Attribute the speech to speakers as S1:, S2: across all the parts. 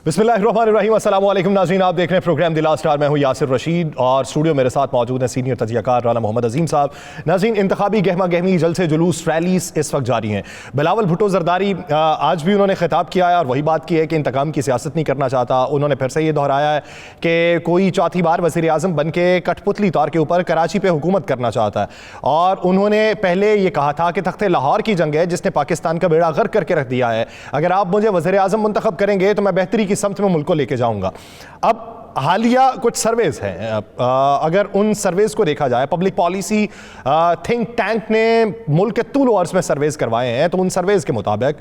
S1: बिस्मिल्लाहिर्रहमानिर्रहीम, अस्सलाम वालेकुम नाज़रीन, आप देख रहे हैं प्रोग्राम द लास्ट आवर। मैं हूं यासिर रशीद और स्टूडियो मेरे साथ मौजूद हैं सीनियर तजियाकार राना मोहम्मद अजीम साहब। नाज़रीन, इंतखाबी गहमा गहमी, जलसे जुलूस, रैलीज इस वक्त जारी हैं। बिलावल भुट्टो जरदारी आज भी उन्होंने खिताब किया है और वही बात की है कि इंतकाम की सियासत नहीं करना चाहता। उन्होंने फिर से ये दोहराया है कि कोई चौथी बार वज़ीर आज़म बन के कठपुतली तौर के ऊपर कराची पर हुकूमत करना चाहता है। और उन्होंने पहले ये कहा था कि तख्ते लाहौर की जंग है जिसने पाकिस्तान का बेड़ा गर्क करके रख दिया है, अगर आप मुझे वज़ीर आज़म मुंतखब करेंगे तो मैं बेहतरी की समत में मुल्क को लेके जाऊंगा। अब हालिया कुछ सर्वेज हैं, अगर उन सर्वेज को देखा जाए, पब्लिक पॉलिसी थिंक टैंक ने मुल्क के तूल अर्ज में सर्वेज करवाए हैं, तो उन सर्वेज के मुताबिक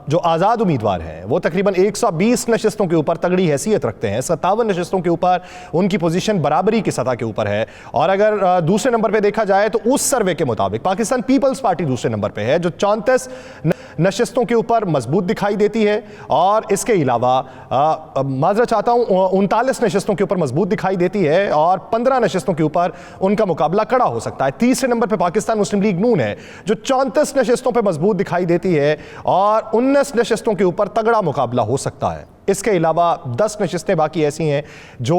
S1: जो आज़ाद उम्मीदवार हैं वो तकरीबन 120 नशस्तों के ऊपर तगड़ी हैसियत रखते हैं, 57 नशस्तों के ऊपर उनकी पोजीशन बराबरी की सतह के ऊपर है। और अगर दूसरे नंबर पे देखा जाए तो उस सर्वे के मुताबिक पाकिस्तान पीपल्स पार्टी दूसरे नंबर पे है जो 34 नशस्तों के ऊपर मजबूत दिखाई देती है। और इसके अलावा माजरत चाहता हूँ 39 नशस्तों के ऊपर मजबूत दिखाई देती है और 15 नशस्तों के ऊपर उनका मुकाबला कड़ा हो सकता है। तीसरे नंबर पे पाकिस्तान मुस्लिम लीग नून है जो 34 नशस्तों पे मजबूत दिखाई देती है और 19 नशस्तों के ऊपर तगड़ा मुकाबला हो सकता है। इसके अलावा 10 नशस्तें बाकी ऐसी हैं जो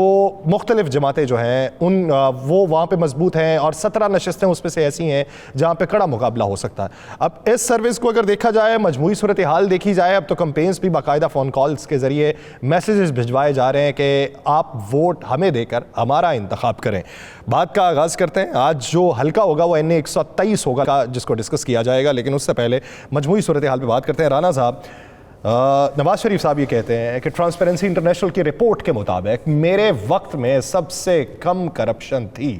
S1: मुख्तलिफ जमातें जो हैं वो वहाँ पे मजबूत हैं और 17 नशस्तें उसमें से ऐसी हैं जहाँ पे कड़ा मुकाबला हो सकता है। अब इस सर्विस को अगर देखा जाए, मजमूई सूरत हाल देखी जाए, अब तो कैंपेन्स भी बाकायदा फ़ोन कॉल्स के ज़रिए मैसेजेस भिजवाए जा रहे हैं कि आप वोट हमें देकर हमारा इंतखाब करें। बात का आगाज़ करते हैं। आज जो हल्का होगा वो NA 123 होगा जिसको डिस्कस किया जाएगा, लेकिन उससे पहले मजमूई सूरत हाल पर बात करते हैं। राना साहब, नवाज शरीफ साहब ये कहते हैं कि ट्रांसपेरेंसी इंटरनेशनल की रिपोर्ट के मुताबिक मेरे वक्त में सबसे कम करप्शन थी।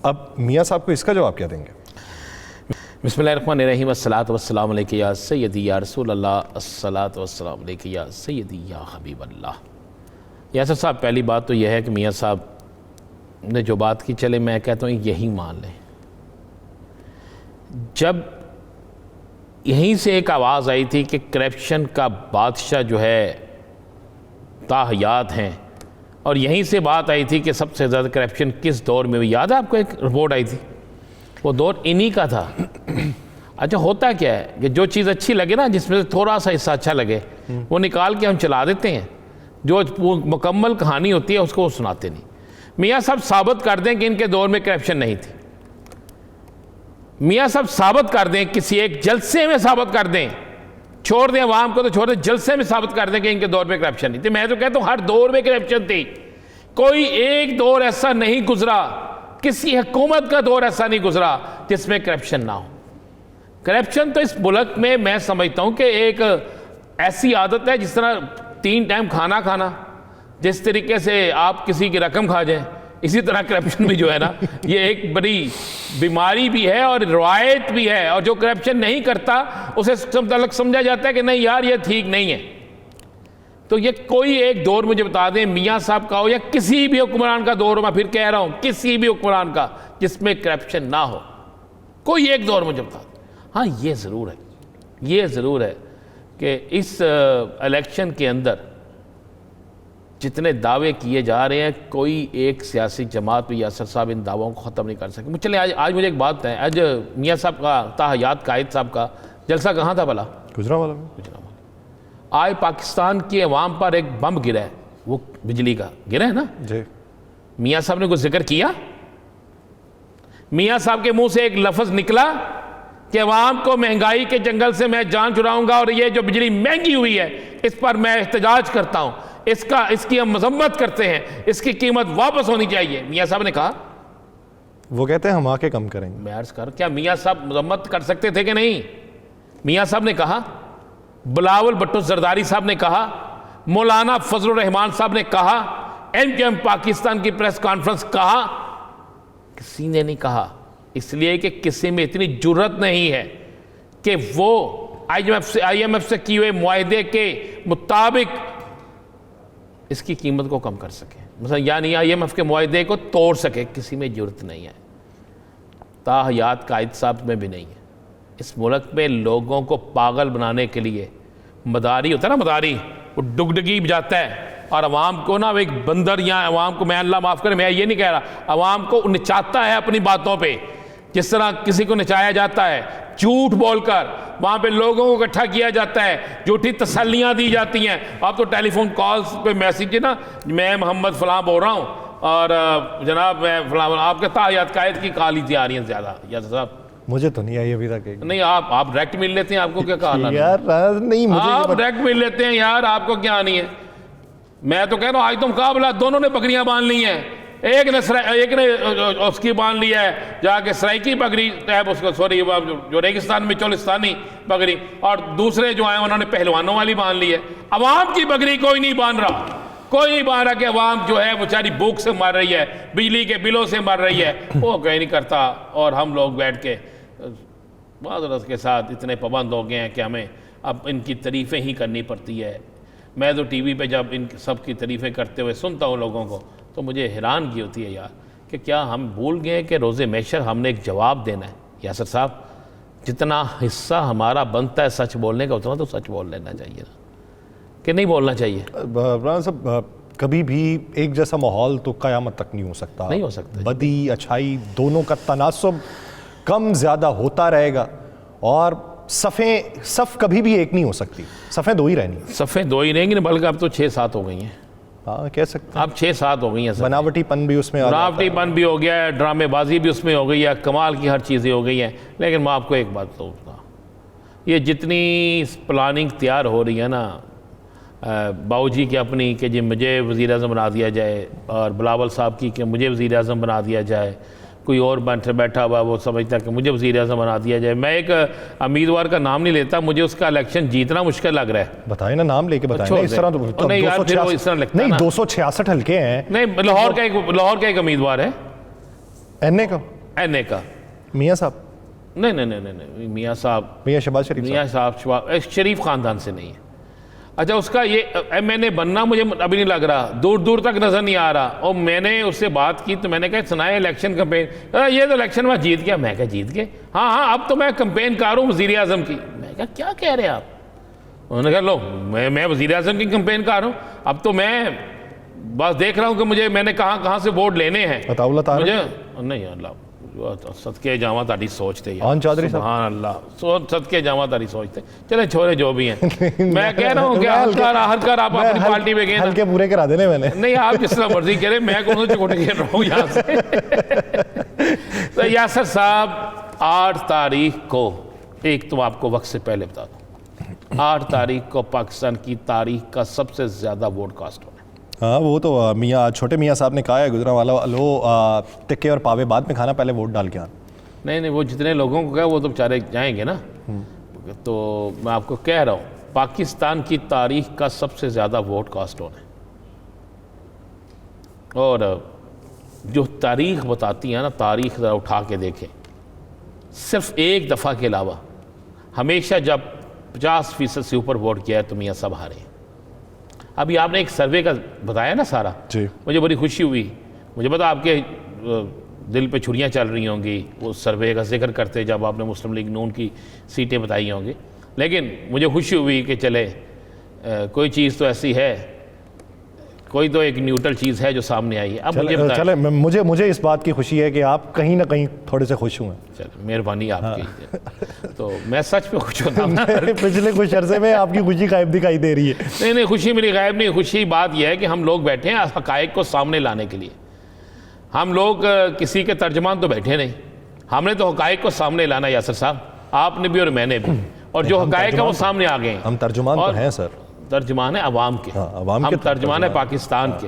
S1: अब मियाँ साहब को इसका जवाब क्या देंगे?
S2: बिस्मिल्लाहिर्रहमानिर्रहीम, अस्सलातु वस्सलामु अलैका या सय्यदी या रसूल अल्लाह, अस्सलातु वस्सलामु अलैका या सय्यदी या हबीब अल्लाह। यासिर साहब, पहली बात तो यह है कि मियाँ साहब ने जो बात की, चले मैं कहता हूँ यही मान लें। जब यहीं से एक आवाज़ आई थी कि करप्शन का बादशाह जो है ताहयात हैं, और यहीं से बात आई थी कि सबसे ज़्यादा करप्शन किस दौर में हुई। याद है आपको, एक रिपोर्ट आई थी, वो दौर इन्हीं का था। अच्छा, होता क्या है कि जो चीज़ अच्छी लगे ना, जिसमें से थोड़ा सा हिस्सा अच्छा लगे, वो निकाल के हम चला देते हैं। जो मुकम्मल कहानी होती है उसको वो सुनाते नहीं। मियाँ साहब साबित कर दें कि इनके दौर में करप्शन नहीं थी। मियाँ साहब साबित कर दें, किसी एक जलसे में साबित कर दें, छोड़ दें अवाम को तो छोड़ दें, जलसे में साबित कर दें कि इनके दौर में करप्शन नहीं थी। मैं तो कहता हूँ हर दौर में करप्शन थी। कोई एक दौर ऐसा नहीं गुजरा, किसी हुकूमत का दौर ऐसा नहीं गुजरा जिसमें करप्शन ना हो। करप्शन तो इस मुल्क में मैं समझता हूँ कि एक ऐसी आदत है जिस तरह 3 टाइम खाना खाना, जिस तरीके से आप किसी की रकम खा जाएं, इसी तरह करप्शन भी जो है ना, ये एक बड़ी बीमारी भी है और रवायत भी है। और जो करप्शन नहीं करता उसे समझा जाता है कि नहीं यार ये ठीक नहीं है। तो ये कोई एक दौर मुझे बता दें, मियाँ साहब का हो या किसी भी हुक्मरान का दौर हो, मैं फिर कह रहा हूँ किसी भी हुक्मरान का, जिसमें करप्शन ना हो। कोई एक दौर मुझे बता दें। हाँ, ये ज़रूर है कि इस इलेक्शन के अंदर जितने दावे किए जा रहे हैं, कोई एक सियासी जमात भी यासिर साहब इन दावों को ख़त्म नहीं कर सके। चले आज मुझे एक बात है, आज मियाँ साहब का, ताहयात कायद साहब का जलसा कहाँ था भला? गुजरांवाला में। आज पाकिस्तान की अवाम पर एक बम गिरा है, वो बिजली का गिरा है ना जी। मियाँ साहब ने कुछ जिक्र किया? मियाँ साहब के मुंह से एक लफ्ज़ निकला कि अवाम को महंगाई के जंगल से मैं जान छुड़ाऊंगा और ये जो बिजली महंगी हुई है इस पर मैं एहतजाज करता हूँ, इसकी हम मजम्मत करते हैं, इसकी कीमत वापस होनी चाहिए? मियाँ साहब ने कहा।
S1: वो कहते हैं हम आके कम करेंगे।
S2: मैं अर्ज कर, क्या मियाँ साहब मजम्मत कर सकते थे कि नहीं? मियाँ साहब ने कहा, बिलावल भुट्टो जरदारी साहब ने कहा, मौलाना फजलुर रहमान साहब ने कहा, MKM पाकिस्तान की प्रेस कॉन्फ्रेंस कहा, किसी ने नहीं कहा। इसलिए कि किसी में इतनी जुर्रत नहीं है कि वो IMF से किए हुए मुआहदे के मुताबिक इसकी कीमत को कम कर सके, मतलब यानी IMF के मुआहदे को तोड़ सके। किसी में जरूरत नहीं है, ताहयात कायद साहब में भी नहीं है। इस मुल्क में लोगों को पागल बनाने के लिए मदारी होता है ना, मदारी, वो डुगडुगी बजाता है और अवाम को ना एक बंदर, या अवाम को, मैं अल्लाह माफ़ करे मैं ये नहीं कह रहा, अवाम को नचाता है अपनी बातों पे। जिस तरह किसी को नचाया जाता है झूठ बोलकर, वहाँ पे लोगों को इकट्ठा किया जाता है, झूठी तसल्लियाँ दी जाती हैं। अब तो टेलीफोन कॉल्स पे मैसेज है ना, मैं मोहम्मद फलां बोल रहा हूँ और जनाब मैं फलां, आपके तायात कायद की कहानी आ रही हैं ज़्यादा यासर साहब।
S1: मुझे तो नहीं आई अभी तक।
S2: नहीं, आप डायरेक्ट मिल लेते हैं, आपको क्या कहा
S1: यार नहीं, मुझे
S2: आप डायरेक्ट मिल लेते हैं यार, आपको क्या आनी है। मैं तो कह रहा हूँ आज तो मुकाबला, दोनों ने बकरियां बांध ली हैं। एक ने उसकी बांध लिया है जाके सराइकी बकरी टैब, उसको सॉरी जो रेगिस्तान में चोलिस्तानी बकरी, और दूसरे जो आए उन्होंने पहलवानों वाली बांध ली है। अवाम की बकरी कोई नहीं बांध रहा, कोई नहीं बांध रहा कि अवाम जो है बेचारी भूख से मर रही है, बिजली के बिलों से मर रही है, वो कहीं नहीं करता। और हम लोग बैठ के माज़रत के साथ इतने पाबंद हो गए हैं कि हमें अब इनकी तारीफ़ें ही करनी पड़ती है। मैं तो टीवी पे जब इन सब की तारीफ़ें करते हुए सुनता हूँ लोगों को, तो मुझे हैरानगी होती है यार कि क्या हम भूल गए कि रोज़े महशर हमने एक जवाब देना है। यासर साहब, जितना हिस्सा हमारा बनता है सच बोलने का, उतना तो सच बोल लेना चाहिए ना, कि नहीं बोलना चाहिए।
S1: इमरान साहब, कभी भी एक जैसा माहौल तो क़यामत तक नहीं हो सकता।
S2: नहीं हो सकता।
S1: बदी अच्छाई दोनों का तनासुब कम ज़्यादा होता रहेगा, और सफ़ कभी भी एक नहीं हो सकती, सफ़ें दो ही रहनी।
S2: सफ़ें दो ही रहेंगी, बल्कि अब तो 6-7 हो गई हैं।
S1: हाँ, कह सकते हैं।
S2: अब 6-7 हो गई हैं।
S1: बनावटीपन भी उसमें आ जाता है।
S2: बनावटीपन भी हो गया है, ड्रामेबाजी भी उसमें हो गई है, कमाल की हर चीज़ें हो गई हैं। लेकिन मैं आपको एक बात कहूँगा, ये जितनी प्लानिंग तैयार हो रही है ना बाऊजी की अपनी, कि जी मुझे वज़ीर आज़म बना दिया जाए, और बिलावल साहब की कि मुझे वज़ीर आज़म बना दिया जाए, कोई और बैठा हुआ वो समझता है कि मुझे वज़ीर आज़म बना दिया जाए। मैं एक उम्मीदवार का नाम नहीं लेता, मुझे उसका इलेक्शन जीतना मुश्किल लग रहा है।
S1: बताए ना, नाम लेके बताए ना, इस तरह तो
S2: नहीं यार, फिर वो इस तरह लगता है
S1: नहीं,
S2: ना।
S1: 266 हल्के हैं।
S2: नहीं, लाहौर का एक उम्मीदवार है,
S1: एनए का,
S2: एनए का
S1: मियाँ साहब।
S2: नहीं, मियाँ साहब,
S1: मियाँ शहबाज शरीफ
S2: मियाँ साहब शरीफ ख़ानदान से नहीं है। अच्छा, उसका ये एमएनए बनना मुझे अभी नहीं लग रहा, दूर दूर तक नज़र नहीं आ रहा। और मैंने उससे बात की तो मैंने कहा सुनाए इलेक्शन कैंपेन, ये तो इलेक्शन में जीत गया। मैं कहा जीत गए? हाँ, अब तो मैं कैंपेन कर रहा हूँ वज़ीर आज़म की। मैं कहा क्या कह रहे हैं आप? उन्होंने कहा लो, मैं वज़ीर आज़म की कैंपेन कर रहा हूँ, अब तो मैं बस देख रहा हूँ कि मैंने कहाँ से वोट लेने हैं। मुझे नहीं, अल्लाह सदके जावा ताड़ी सोचते
S3: आन चौधरी साहब,
S2: हाँ अल्लाह सदके जावा ताड़ी सोचते। चले छोरे जो भी हैं, मैं कह रहा हूँ कि हर कर आप अपनी पार्टी में गए,
S3: हल्के पूरे करा देने मैंने।
S2: नहीं आप जिस तरह मर्जी करें, मैं कौन सा चोटे खेल रहा हूँ यहाँ से। तो यासर साहब 8 तारीख को, एक तो आपको वक्त से पहले बता दूँ, 8 तारीख को पाकिस्तान की तारीख का सबसे ज़्यादा वोट कास्ट होना है।
S3: हाँ वो तो मियाँ छोटे मियाँ साहब ने कहा है, गुजरांवाला लो टिक्के और पावे बाद में खाना, पहले वोट डाल के आना।
S2: नहीं, वो जितने लोगों को कहा वो तो बेचारे जाएंगे ना। तो मैं आपको कह रहा हूँ पाकिस्तान की तारीख का सबसे ज़्यादा वोट कास्ट होना है। और जो तारीख बताती है ना, तारीख ज़रा उठा के देखें, सिर्फ एक दफ़ा के अलावा हमेशा जब 50% से ऊपर वोट किया है तो मियाँ सब हारे। अभी आपने एक सर्वे का बताया ना सारा
S3: जी,
S2: मुझे बड़ी खुशी हुई। मुझे पता आपके दिल पे छुरियाँ चल रही होंगी वो सर्वे का जिक्र करते जब आपने मुस्लिम लीग नून की सीटें बताई होंगी, लेकिन मुझे खुशी हुई कि चले कोई चीज़ तो ऐसी है, कोई तो एक न्यूट्रल चीज़ है जो सामने आई है। अब मुझे
S3: चले मुझे इस बात की खुशी है कि आप कहीं ना कहीं थोड़े से खुश हुए।
S2: चलो मेहरबानी आपकी। तो मैं सच पे खुश होता हूँ।
S3: पिछले कुछ अरसे में आपकी खुशी गायब दिखाई दे रही है।
S2: नहीं, खुशी मेरी गायब नहीं। खुशी बात यह है कि हम लोग बैठे हैं हक़ाइक़ को सामने लाने के लिए। हम लोग किसी के तर्जमान तो बैठे नहीं, हमने तो हक़ाइक़ को सामने लाना। यासर साहब आपने भी और मैंने भी, और जो हक़ाइक़ है वो सामने आ गए।
S3: हम तर्जुमान तो हैं सर,
S2: तर्जमान है अवाम के,
S3: अवाम
S2: हम
S3: के
S2: तर्जमान है पाकिस्तान के,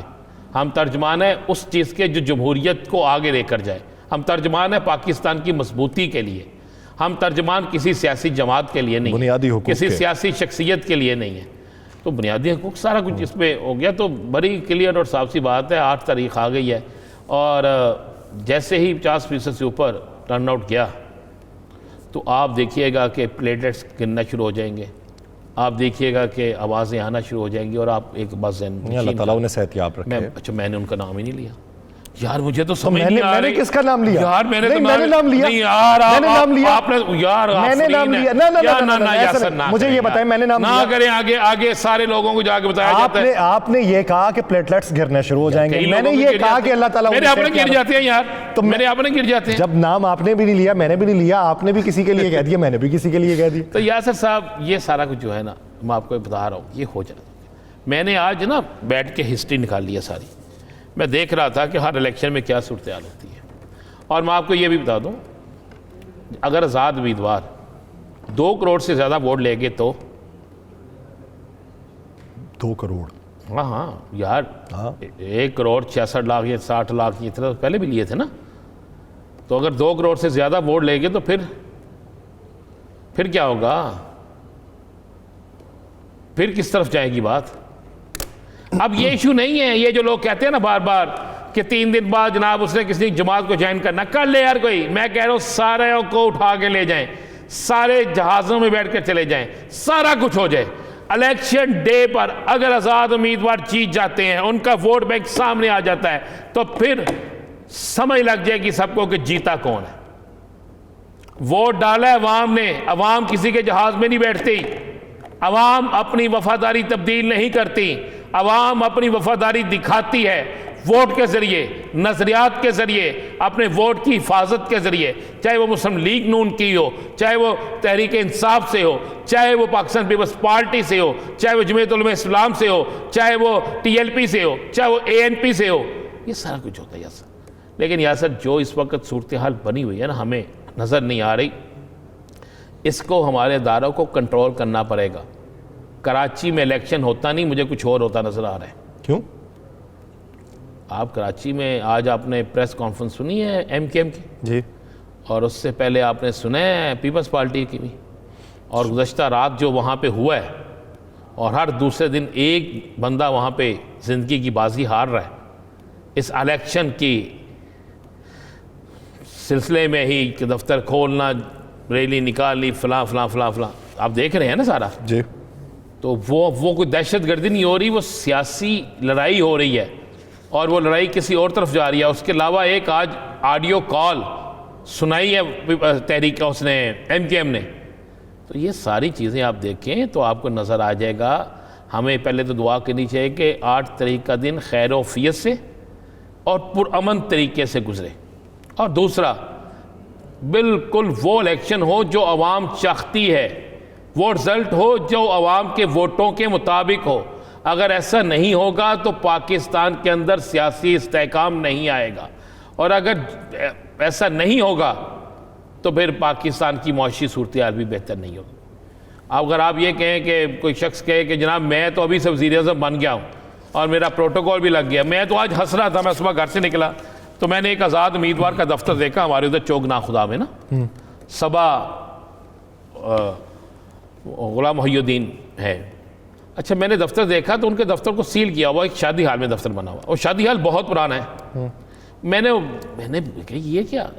S2: हम तर्जमान है उस चीज़ के जो जमहूरियत को आगे लेकर जाए, हम तर्जमान है पाकिस्तान की मजबूती के लिए, हम तर्जमान किसी सियासी जमात के लिए नहीं,
S3: बुनियादी हुकूक
S2: किसी
S3: के।
S2: सियासी शख्सियत के लिए नहीं है। तो बुनियादी हुकूक सारा कुछ इसमें हो गया। तो बड़ी क्लियर और साफ सी बात है, 8 तारीख आ गई है और जैसे ही 50% से ऊपर टर्न आउट गया तो आप देखिएगा कि प्लेटलेट्स गिनना शुरू हो जाएंगे, आप देखिएगा कि आवाज़ें आना शुरू हो जाएंगी और आप एक बस
S3: अल्लाह ताला उन्हें सेहतयाब रखे।
S2: अच्छा मैंने उनका नाम ही नहीं लिया। यार मुझे तो समझ नहीं आ
S3: मैंने
S2: रही।
S3: किसका नाम लिया?
S2: यार मैंने
S3: नहीं,
S2: तो
S3: मैंने नाम लिया।
S2: नहीं यार
S3: मैंने नाम लिया।
S2: आपने यार
S3: मैंने नाम लिया। ना
S2: यासर ना
S3: मुझे ये बताएं, मैंने नाम
S2: ना
S3: लिया।
S2: करें, आगे आगे सारे लोगों को जाके बताया जाता है।
S3: आपने ये कहा कि प्लेटलेट्स गिरने शुरू हो जाएंगे, मैंने ये कहा कि अल्लाह ताला
S2: मेरे अपने गिर जाते हैं यार, तो मेरे अपने गिर जाते हैं।
S3: जब नाम आपने भी नहीं लिया, मैंने भी नहीं लिया, आपने भी किसी के लिए कह दिया, मैंने भी किसी के लिए कह दिया।
S2: तो यासर साहब ये सारा कुछ जो है ना, मैं आपको बता रहा हूँ, ये हो जाता है। मैंने आज ना बैठ के हिस्ट्री निकाल लिया सारी। मैं देख रहा था कि हर इलेक्शन में क्या सूरत हाल होती है। और मैं आपको ये भी बता दूं, अगर आज़ाद उम्मीदवार 2 करोड़ से ज़्यादा वोट लेंगे तो
S3: 2 करोड़,
S2: हाँ हाँ यार,
S3: हाँ।
S2: 1 करोड़ 66 लाख या 60 लाख इतना तो पहले भी लिए थे ना। तो अगर 2 करोड़ से ज़्यादा वोट लेंगे तो फिर क्या होगा? फिर किस तरफ जाएगी बात? अब ये इशू नहीं है, ये जो लोग कहते हैं ना बार बार कि 3 दिन बाद जनाब उसने किसी जमात को ज्वाइन करना, कर ले यार कोई। मैं कह रहा हूं सारे को उठा के ले जाएं, सारे जहाज़ों में बैठ कर चले जाएं, सारा कुछ हो जाए। इलेक्शन डे पर अगर आज़ाद उम्मीदवार जीत जाते हैं, उनका वोट बैंक सामने आ जाता है, तो फिर समझ लग जाएगी सबको कि जीता कौन है। वोट डाला है अवाम ने, अवाम किसी के जहाज में नहीं बैठती, अवाम अपनी वफादारी तब्दील नहीं करती, अवाम अपनी वफादारी दिखाती है वोट के जरिए, नजरियात के जरिए, अपने वोट की हिफाजत के जरिए। चाहे वो मुस्लिम लीग नून की हो, चाहे वो तहरीक इंसाफ से हो, चाहे वो पाकिस्तान पीपल्स पार्टी से हो, चाहे वो जमीयत उलमा इस्लाम से हो, चाहे वो TLP से हो, चाहे वो ANP से हो, ये सारा कुछ होता है यासर। लेकिन यासर जो इस वक्त सूरत हाल बनी हुई है ना, हमें नज़र नहीं आ रही, इसको हमारे इदारों को कंट्रोल करना पड़ेगा। कराची में इलेक्शन होता नहीं, मुझे कुछ और होता नज़र आ रहा है।
S3: क्यों?
S2: आप कराची में आज आपने प्रेस कॉन्फ्रेंस सुनी है MKM की
S3: जी, और
S2: उससे पहले आपने सुना है पीपल्स पार्टी की भी, और गुज़श्ता रात जो वहाँ पे हुआ है, और हर दूसरे दिन एक बंदा वहाँ पे ज़िंदगी की बाजी हार रहा है इस इलेक्शन की सिलसिले में ही, कि दफ्तर खोलना, रैली निकालनी, फलां फलां फलां फलां, आप देख रहे हैं ना सारा।
S3: जी,
S2: तो वो कोई दहशत गर्दी नहीं हो रही, वो सियासी लड़ाई हो रही है, और वो लड़ाई किसी और तरफ जा रही है। उसके अलावा एक आज ऑडियो कॉल सुनाई है तहरीक उसने MKM ने। तो ये सारी चीज़ें आप देखें तो आपको नज़र आ जाएगा। हमें पहले तो दुआ करनी चाहिए कि 8 तारीख का दिन खैर वफियत से और पुरअमन तरीके से गुजरे, और दूसरा बिल्कुल वो इलेक्शन हो जो आवाम चाहती है, वो रिजल्ट हो जो आवाम के वोटों के मुताबिक हो। अगर ऐसा नहीं होगा तो पाकिस्तान के अंदर सियासी इस्तेहकाम नहीं आएगा, और अगर ऐसा नहीं होगा तो फिर पाकिस्तान की मुआशी सूरत हाल भी बेहतर नहीं होगी। अगर आप ये कहें कि कोई शख्स कहे कि जनाब मैं तो अभी से वज़ीर-ए-आज़म बन गया हूँ और मेरा प्रोटोकॉल भी लग गया, मैं तो आज हंस रहा था, मैं सुबह घर से निकला तो मैंने एक आज़ाद उम्मीदवार का दफ्तर देखा हमारे उधर चौक खुदा में ना, सबा गुलाम मोहिउद्दीन है। अच्छा, मैंने दफ्तर देखा तो उनके दफ्तर को सील किया हुआ, एक शादी हाल में दफ्तर बना हुआ, और शादी हाल बहुत पुराना है। मैंने कहा ये क्या,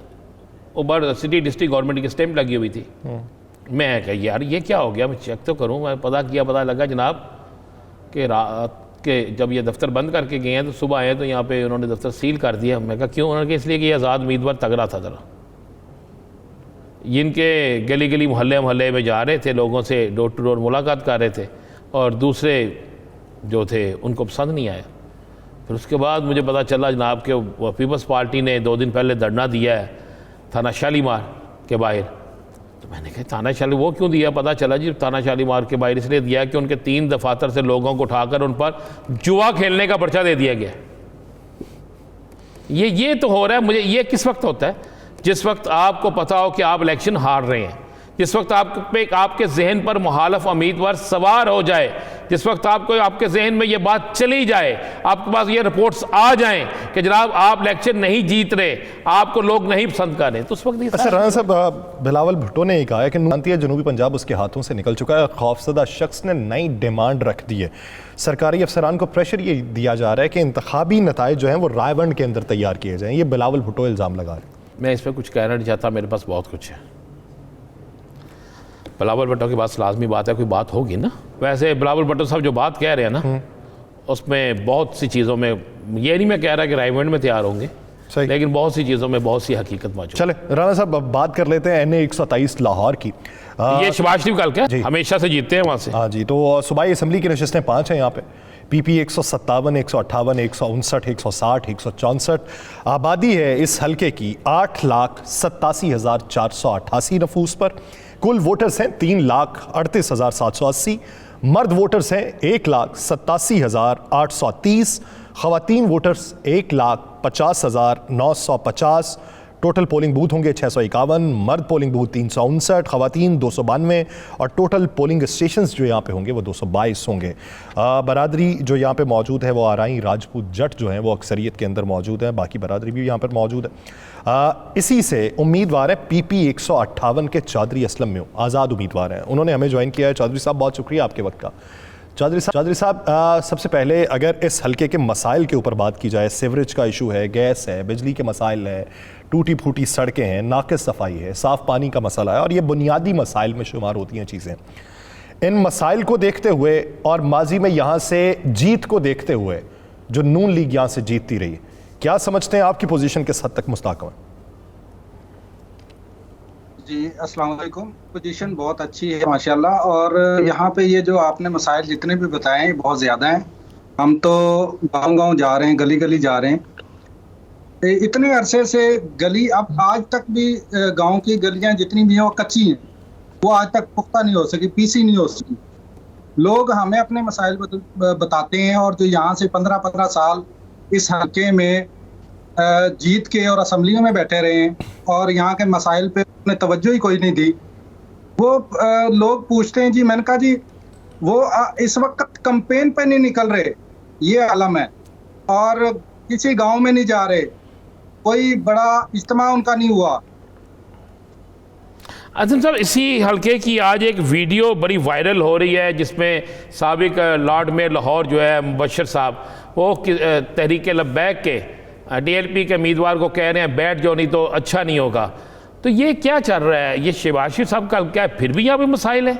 S2: ऊपर सिटी डिस्ट्रिक्ट गवर्नमेंट की स्टैंप लगी हुई थी। मैं कहा यार ये क्या हो गया, मैं चेक तो करूं। मैं पता किया, पता लगा जनाब कि रात के जब ये दफ्तर बंद करके गए हैं तो सुबह आए तो यहाँ पे उन्होंने दफ्तर सील कर दिया। मैं कहा क्यों? उन्होंने कहा इसलिए कि ये आज़ाद उम्मीदवार तगड़ा था ज़रा, जिनके गली गली मोहल्ले मोहल्ले में जा रहे थे, लोगों से डोर टू डोर मुलाकात कर रहे थे, और दूसरे जो थे उनको पसंद नहीं आया। फिर उसके बाद मुझे पता चला जनाब कि पीपल्स पार्टी ने 2 दिन पहले धरना दिया है थाना शालीमार के बाहर। तो मैंने कहा थाना शाली वो क्यों दिया? पता चला जी थाना शालीमार के बाहर इसलिए दिया कि उनके 3 दफातर से लोगों को उठाकर उन पर जुआ खेलने का पर्चा दे दिया गया। ये तो हो रहा है। मुझे ये किस वक्त होता है? जिस वक्त आपको पता हो कि आप इलेक्शन हार रहे हैं, जिस वक्त आपके जहन पर मुखालिफ उम्मीदवार सवार हो जाए, जिस वक्त आपके जहन में ये बात चली जाए, आपके पास ये रिपोर्ट्स आ जाएं कि जनाब आप इलेक्शन नहीं जीत रहे, आपको लोग नहीं पसंद कर रहे, तो उस वक्त
S3: अच्छा राना साहब, बिलावल भुट्टो ने कहा है कि जनूबी पंजाब उसके हाथों से निकल चुका है, खौफजदा शख्स ने नई डिमांड रख दी है। सरकारी अफसरान को प्रेशर ये दिया जा रहा है कि इंतखाबी नताइज जो हैं वो रायबंद के अंदर तैयार किए जाएं। ये बिलावल भुट्टो इल्ज़ाम लगा रहे हैं।
S2: मैं इस पर कुछ कहना नहीं चाहता, मेरे पास बहुत कुछ है। बिलावल भुट्टो के पास लाजमी बात है, कोई बात होगी ना। वैसे बिलावल भुट्टो साहब जो बात कह रहे हैं ना, उसमें बहुत सी चीज़ों में, ये नहीं मैं कह रहा कि रायबंद में तैयार होंगे,
S3: सही।
S2: लेकिन बहुत सी चीज़ों में बहुत सी हकीकत मौजूद
S3: चले राणा साहब अब बात कर लेते हैं NA 127 लाहौर की।
S2: है। ये शहबाज शरीफ कल क्या हमेशा से जीतते हैं वहाँ से।
S3: हाँ जी, तो सूबाई असम्बली की नशिस्तें 5 हैं यहाँ पे। PP 157, 158, 159, 160, 164। आबादी है इस हलके की 8,87,488 नफूस पर। कुल वोटर्स हैं 3,38,780। मर्द वोटर्स हैं 1,87,830। खवातीन वोटर्स 1,50,950। टोटल पोलिंग बूथ होंगे 651, मर्द पोलिंग बूथ 359, खवातीन 292 और टोटल पोलिंग स्टेशंस जो यहाँ पे होंगे वो 222 होंगे। बरादरी जो यहाँ पे मौजूद है वो आराई राजपूत जट जो हैं वो अक्सरियत के अंदर मौजूद है, बाकी बरादरी भी यहाँ पर मौजूद है। इसी से उम्मीदवार है PP 158 के चौधरी असलम में आज़ाद उम्मीदवार हैं, उन्होंने हमें ज्वाइन किया है। चौधरी साहब बहुत शुक्रिया आपके वक्त का। चौधरी साहब सबसे पहले अगर इस हलके के मसाइल के ऊपर बात की जाए, सीवरेज का इशू है, गैस है, बिजली के मसाइल हैं, टूटी फूटी सड़कें हैं, नाकिस सफाई है, साफ़ पानी का मसला है और ये बुनियादी मसाइल में शुमार होती हैं चीज़ें। इन मसाइल को देखते हुए और माजी में यहाँ से जीत को देखते हुए जो नून लीग यहाँ से जीतती रही, क्या समझते हैं आपकी पोजीशन किस हद तक मुस्तहकम है?
S4: जी अस्सलाम वालेकुम। पोजीशन बहुत अच्छी है माशाल्लाह, और यहाँ पे ये जो आपने मसाइल जितने भी बताए हैं बहुत ज़्यादा हैं। हम तो गांव-गांव जा रहे हैं, गली गली जा रहे हैं। इतने अरसे से गली, अब आज तक भी गांव की गलियां जितनी भी हैं वो कच्ची हैं, वो आज तक पुख्ता नहीं हो सकी, पीसी नहीं हो सकी। लोग हमें अपने मसाइल बताते हैं, और जो यहाँ से 15-15 साल इस हल्के में जीत के और असम्बलियों में बैठे रहे हैं और यहाँ के मसाइल पे उन्हें तवज्जो ही कोई नहीं दी, वो लोग पूछते हैं जी, मैंने कहा जी वो इस वक्त कैंपेन पे नहीं निकल रहे, ये आलम है, और किसी गांव में नहीं जा रहे, कोई बड़ा इज्तिमा उनका नहीं हुआ।
S2: अजम साहब, इसी हल्के की आज एक वीडियो बड़ी वायरल हो रही है जिसमें साबिक लॉर्ड मेयर लाहौर जो है मुबशर साहब, वो तहरीक लब्बैक के DLP के उम्मीदवार को कह रहे हैं बैठ जाओ नहीं तो अच्छा नहीं होगा। तो ये क्या चल रहा है? ये शहबाज शरीफ साहब का क्या फिर भी यहाँ पे मसाइल है?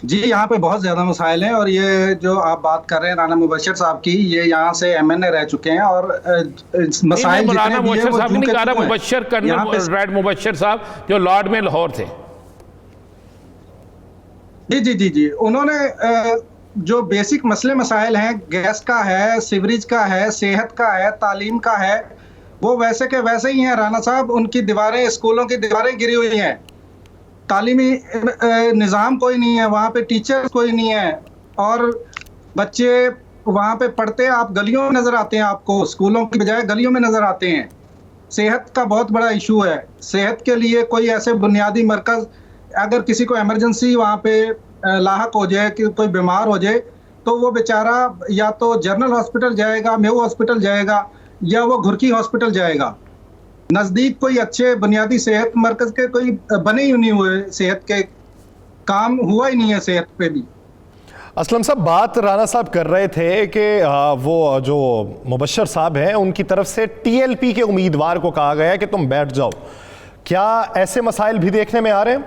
S4: जी यहाँ पे बहुत ज़्यादा मसाइल हैं, और ये जो आप बात कर रहे हैं राना मुबशर साहब की, ये यहाँ से MNA रह चुके हैं, और मसाइल
S2: राना मुबशर साहब नहीं कह रहा, मुबशर कर्नल रेड मुबशर साहब जो लॉर्ड में लाहौर थे।
S4: जी जी जी जी, उन्होंने जो बेसिक मसले मसाइल हैं, गैस का है, सीवरेज का है, सेहत का है, तालीम का है, वो वैसे के वैसे ही हैं राना साहब। उनकी दीवारें, स्कूलों की दीवारें गिरी हुई हैं, तालीमी निज़ाम कोई नहीं है, वहाँ पे टीचर कोई नहीं है, और बच्चे वहाँ पे पढ़ते हैं, आप गलियों में नज़र आते हैं, आपको स्कूलों की बजाय गलियों में नज़र आते हैं। सेहत का बहुत बड़ा इशू है, सेहत के लिए कोई ऐसे बुनियादी मरकज़, अगर किसी को इमरजेंसी वहाँ पे लाहक हो जाए, कि कोई बीमार हो जाए, तो वो बेचारा या तो जनरल हॉस्पिटल जाएगा, मेहू हॉस्पिटल जाएगा, या वो घुरकी हॉस्पिटल जाएगा। नज़दीक कोई अच्छे बुनियादी सेहत मरकज़ के कोई बने ही नहीं हुए, सेहत के काम हुआ ही नहीं है सेहत पे भी।
S3: असलम साहब, बात राना साहब कर रहे थे कि वो जो मुबशर साहब हैं उनकी तरफ से TLP के उम्मीदवार को कहा गया कि तुम बैठ जाओ, क्या ऐसे मसाइल भी देखने में आ रहे हैं?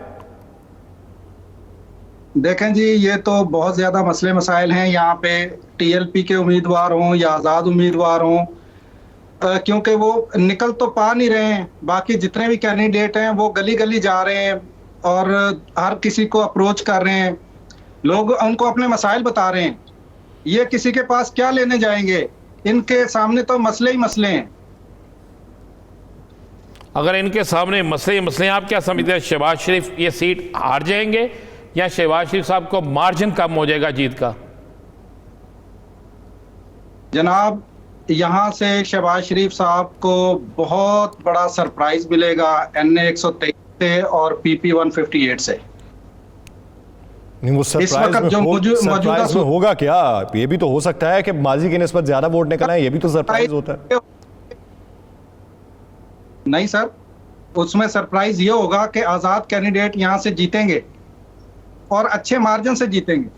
S4: देखें जी, ये तो बहुत ज़्यादा मसले मसाइल हैं यहाँ पे, TLP के उम्मीदवार हों या आज़ाद उम्मीदवार हों, क्योंकि वो निकल तो पा नहीं रहे हैं। बाकी जितने भी कैंडिडेट हैं वो गली गली जा रहे हैं और हर किसी को अप्रोच कर रहे हैं, लोग उनको अपने मसाइल बता रहे हैं। ये किसी के पास क्या लेने जाएंगे, इनके सामने तो मसले ही मसले हैं।
S2: अगर इनके सामने मसले ही मसले हैं, आप क्या समझते हैं शहबाज शरीफ ये सीट हार जाएंगे या शहबाज शरीफ साहब को मार्जिन कम हो जाएगा जीत का?
S4: जनाब, यहाँ से शहबाज शरीफ साहब को बहुत बड़ा सरप्राइज मिलेगा NA 123 से और PP 158 से।
S3: नहीं, वो सरप्राइज में होगा क्या? ये भी तो हो सकता है कि माजी की निस्बत ज्यादा वोट निकल आए, ये भी तो सरप्राइज होता है।
S4: नहीं सर, उसमें सरप्राइज ये होगा कि आजाद कैंडिडेट यहाँ से जीतेंगे और अच्छे मार्जिन से जीतेंगे,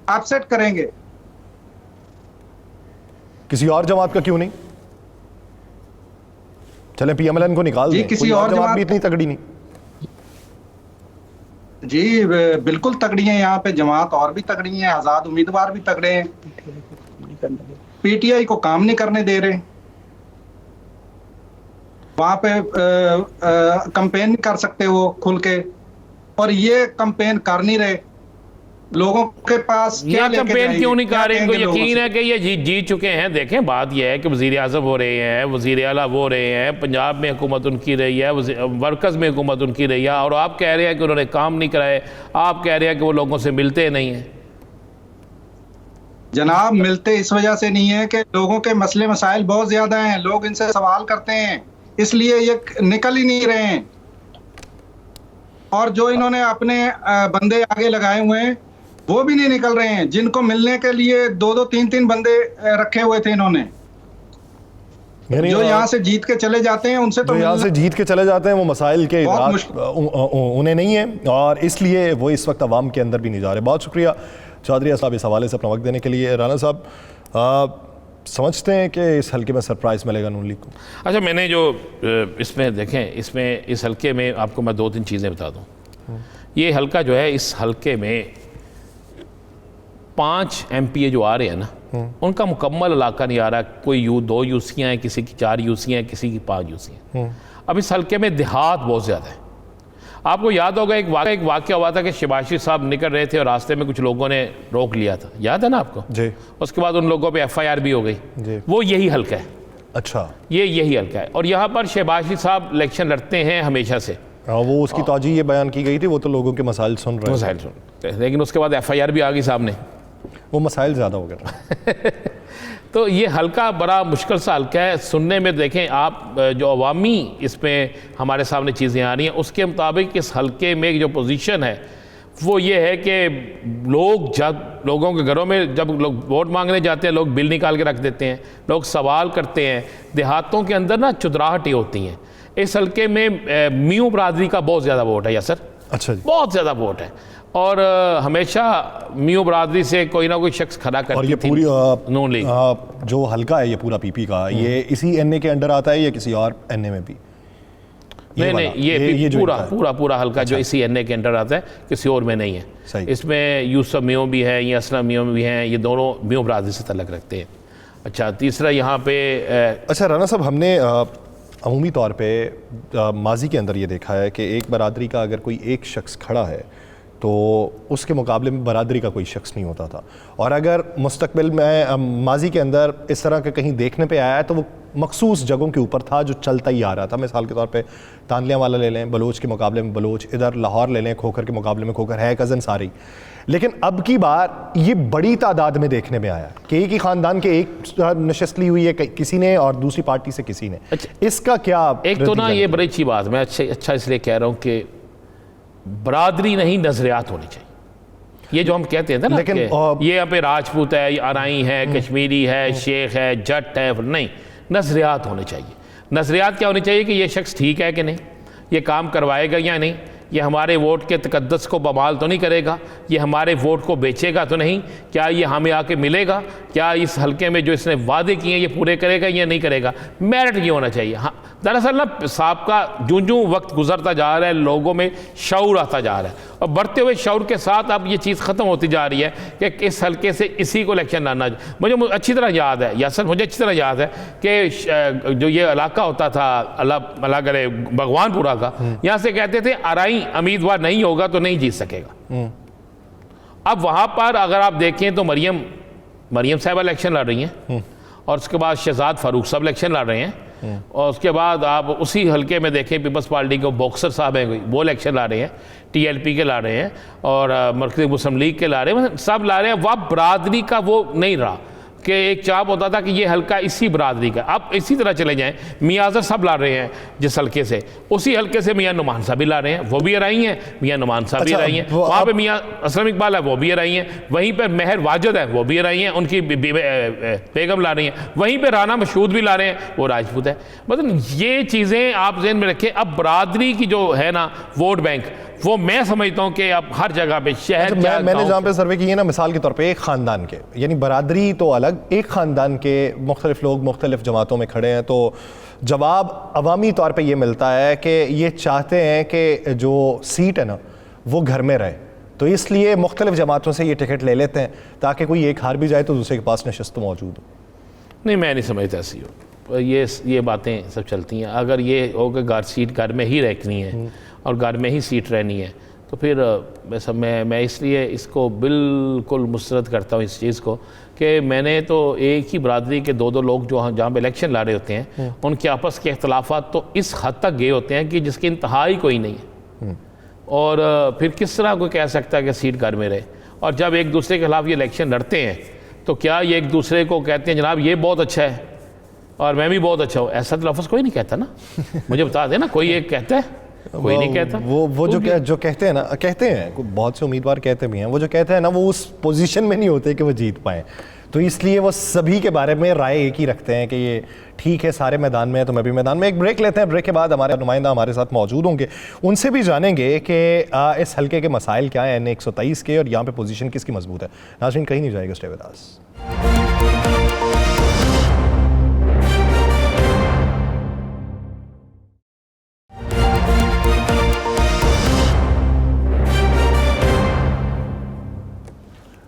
S4: अपसेट करेंगे।
S3: किसी और जमात का क्यों नहीं? चलें PMLN को निकाल दें,
S4: किसी और
S3: जमात भी इतनी तगड़ी नहीं।
S4: जी बिल्कुल तगड़ी है, यहाँ पे जमात और भी तगड़ी है, आजाद उम्मीदवार भी तगड़े हैं। पीटीआई को काम नहीं करने दे रहे, वहां पे कंपेन कर सकते हो खुल के, और ये कंपेन कर नहीं रहे। लोगों के पास क्या लेके
S2: कंपेन
S4: जाएंगे?
S2: क्यों नहीं
S4: क्या
S2: कर रहे? इनको
S4: कहेंगे लोगों
S2: यकीन
S4: से?
S2: है कि ये जीत चुके हैं। देखें, बात यह है कि वज़ीर आज़म हो रहे हैं, वज़ीर आला वो रहे हैं, पंजाब में हुकूमत उनकी रही है, वर्कर्स में हुकूमत उनकी रही है, और आप कह रहे हैं कि उन्होंने काम नहीं कराए, आप कह रहे हैं कि वो लोगों से मिलते नहीं हैं।
S4: जनाब, मिलते इस वजह से नहीं है कि लोगों के मसले मसाइल बहुत ज्यादा हैं, लोग इनसे सवाल करते हैं, इसलिए ये निकल ही नहीं रहे हैं। और जो इन्होंने अपने बंदे आगे लगाए हुए हैं वो भी नहीं निकल रहे हैं, जिनको मिलने के लिए 2-2, 3-3 बंदे रखे हुए थे इन्होंने। जो यहाँ से जीत के चले जाते हैं उनसे तो
S3: यहाँ से जीत के चले जाते हैं, वो मसाइल के
S4: बहुत
S3: उन्हें नहीं है, और इसलिए वो इस वक्त अवाम के अंदर भी नहीं जा रहे। बहुत शुक्रिया चौधरी साहब इस हवाले से अपना वक्त देने के लिए। राना साहब, समझते हैं कि इस हल्के में सरप्राइज मिलेगा नून लीग को?
S2: अच्छा, मैंने जो इसमें देखें, इसमें इस हल्के में आपको मैं 2-3 चीज़ें बता दूं। ये हल्का जो है, इस हल्के में 5 MPA जो आ रहे हैं ना, उनका मुकम्मल इलाका नहीं आ रहा। कोई 2 यूसियाँ हैं, किसी की 4 यूसियाँ हैं, किसी की 5 यूसियाँ। अब इस हल्के में देहात बहुत ज़्यादा है। आपको याद होगा एक वाक़या हुआ था कि शिबाशी साहब निकल रहे थे और रास्ते में कुछ लोगों ने रोक लिया था, याद है ना आपको?
S3: जी।
S2: उसके बाद उन लोगों पे FIR भी हो गई
S3: जी।
S2: वो यही हल्का है।
S3: अच्छा,
S2: यही हल्का है, और यहाँ पर शिबाशी साहब इलेक्शन लड़ते हैं हमेशा से।
S3: वो उसकी तौजीह ये बयान की गई थी, वो तो लोगों के मसाइल सुन रहे थे,
S2: लेकिन उसके बाद FIR भी आ गई सामने,
S3: वो मसाइल ज़्यादा हो गए।
S2: तो ये हल्का बड़ा मुश्किल सा हल्का है सुनने में। देखें आप, जो अवामी इसमें हमारे सामने चीज़ें आ रही हैं उसके मुताबिक इस हल्के में जो पोजीशन है वो ये है कि लोगों के घरों में जब लोग वोट मांगने जाते हैं, लोग बिल निकाल के रख देते हैं, लोग सवाल करते हैं। देहातों के अंदर ना चुदराहटें होती हैं। इस हल्के में मियों बरादरी का बहुत ज़्यादा वोट है यासर।
S3: अच्छा जी।
S2: बहुत ज़्यादा वोट है, और हमेशा मियों बरादरी से कोई ना कोई शख्स खड़ा करती थी।
S3: और ये पूरी
S2: नून लीग
S3: जो हल्का है ये पूरा PP का, ये इसी NA के अंडर आता है या किसी और NA में भी?
S2: नहीं, ये पूरा हल्का जो इसी NA के अंडर आता है, किसी और में नहीं है।
S3: सही।
S2: इसमें यूसुफ मियों भी है, ये असलम मियों भी हैं, ये दोनों मियों बरादरी से तल्लक रखते हैं। अच्छा, तीसरा यहाँ पे
S3: अच्छा राना साहब, हमने अमूमी तौर पे माजी के अंदर ये देखा है कि एक बरादरी का अगर कोई एक शख्स खड़ा है तो उसके मुकाबले में बरादरी का कोई शख्स नहीं होता था, और अगर मुस्तकबिल में माजी के अंदर इस तरह का कहीं देखने पे आया है तो वो मखसूस जगहों के ऊपर था जो चलता ही आ रहा था। मिसाल के तौर पे तानलियाँ वाला ले लें, बलोच के मुकाबले में बलोच, इधर लाहौर ले लें, खोखर के मुकाबले में खोखर है, कज़न सारी। लेकिन अब की बार ये बड़ी तादाद में देखने में आया कि एक ही ख़ानदान के एक नशस्त ली हुई है किसी ने और दूसरी पार्टी से किसी ने। इसका क्या
S2: एक तो ना ये बड़ी अच्छी बात, मैं अच्छा इसलिए कह रहा हूँ कि बरादरी नहीं, नजरियात होनी चाहिए। ये जो हम कहते हैं ना, लेकिन ये यहाँ पे राजपूत है, ये आराई है, कश्मीरी है, शेख है, जट है, नहीं, नजरियात होने चाहिए। नजरियात क्या होनी चाहिए कि ये शख्स ठीक है कि नहीं, ये काम करवाएगा या नहीं, ये हमारे वोट के तकद्दस को बमाल तो नहीं करेगा, ये हमारे वोट को बेचेगा तो नहीं, क्या ये हमें आके मिलेगा, क्या इस हल्के में जो इसने वादे किए ये पूरे करेगा या नहीं करेगा। मेरिट ये होना चाहिए। हाँ, दरअसल ना साहब का जूं वक्त गुजरता जा रहा है, लोगों में शऊर आता जा रहा है, और बढ़ते हुए शऊर के साथ अब ये चीज़ ख़त्म होती जा रही है कि इस हल्के से इसी को इलेक्शन लाना। मुझे अच्छी तरह याद है यासर, मुझे अच्छी तरह याद है कि जो ये इलाका होता था अल्लाह करे भगवानपुरा का, यहाँ से कहते थे आराई उम्मीदवार नहीं होगा तो नहीं जीत सकेगा। अब वहाँ पर अगर आप देखें तो मरियम साहब इलेक्शन लड़ रही हैं, और उसके बाद शहजाद फारूक साहब इलेक्शन लड़ रहे हैं, और उसके बाद आप उसी हल्के में देखें पीपल्स पार्टी के बॉक्सर साहब हैं, वो इलेक्शन ला रहे हैं, TLP के ला रहे हैं, और मरकज़ी मुस्लिम लीग के ला रहे हैं, सब ला रहे हैं। वह बरादरी का वो नहीं रहा कि एक चाप होता था कि ये हल्का इसी बरादरी का। अब इसी तरह चले जाएं, मियाँ आज़र सब ला रहे हैं जिस हल्के से, उसी हल्के से मियाँ नुमान साहब भी ला रहे हैं, वो भी रही हैं, मियाँ नुमान साहब भी रही हैं, वहाँ पे मियाँ असलम इकबाल है वो भी रही हैं, वहीं पर महर वाजिद है वो भी रही हैं, उनकी बेगम ला रही हैं, वहीं पर राना मशहूद भी ला रहे हैं, वो राजपूत है। मतलब ये चीज़ें आप ज़हन में रखें। अब बरादरी की जो है ना वोट बैंक, वो मैं समझता हूँ कि अब हर जगह पे शहर
S3: मैंने जहाँ पे सर्वे किए ना, मिसाल के तौर पे एक ख़ानदान के, यानी बरादरी तो अलग, एक ख़ानदान के मुख्तलिफ लोग मुख्तलिफ जमातों में खड़े हैं, तो जवाब अवामी तौर पे ये मिलता है कि ये चाहते हैं कि जो सीट है ना वो घर में रहे। तो इसलिए मुख्तलिफ जमातों से ये टिकट ले लेते हैं ताकि कोई एक हार भी जाए तो दूसरे के पास नशस्त मौजूद हो।
S2: नहीं, मैं नहीं समझता ऐसी हो। ये बातें सब चलती हैं। अगर ये हो कि सीट घर में ही रखनी है और घर में ही सीट रहनी है तो फिर मैं इसलिए इसको बिल्कुल मुस्तरद करता हूँ इस चीज़ को कि मैंने तो एक ही बरादरी के दो लोग जो जहाँ पे इलेक्शन लड़ रहे होते हैं उनके आपस के इख्तलाफात तो इस हद तक गए होते हैं कि जिसकी इंतहा ही कोई नहीं है। और फिर किस तरह कोई कह सकता है कि सीट घर में रहे। और जब एक दूसरे के खिलाफ ये इलेक्शन लड़ते हैं तो क्या ये एक दूसरे को कहते हैं जनाब ये बहुत अच्छा है और मैं भी बहुत अच्छा हूँ? ऐसा तो लफ्ज़ कोई नहीं कहता ना। मुझे बता देना, कोई एक कहता है? कोई नहीं कहता।
S3: वो जो कहते हैं ना, कहते हैं बहुत से उम्मीदवार कहते भी हैं, वो जो कहते हैं ना वो उस पोजीशन में नहीं होते कि वो जीत पाएँ। तो इसलिए वो सभी के बारे में राय एक ही रखते हैं कि ये ठीक है, सारे मैदान में है तो मैं भी मैदान में। एक ब्रेक लेते हैं, ब्रेक के बाद हमारे नुमाइंदा हमारे साथ मौजूद होंगे, उनसे भी जानेंगे कि इस हल्के के मसाइल क्या हैं NA 123 के और यहाँ पे पोजीशन किसकी मजबूत है। नाज़रीन कहीं नहीं जाएगा, स्टे विद अस।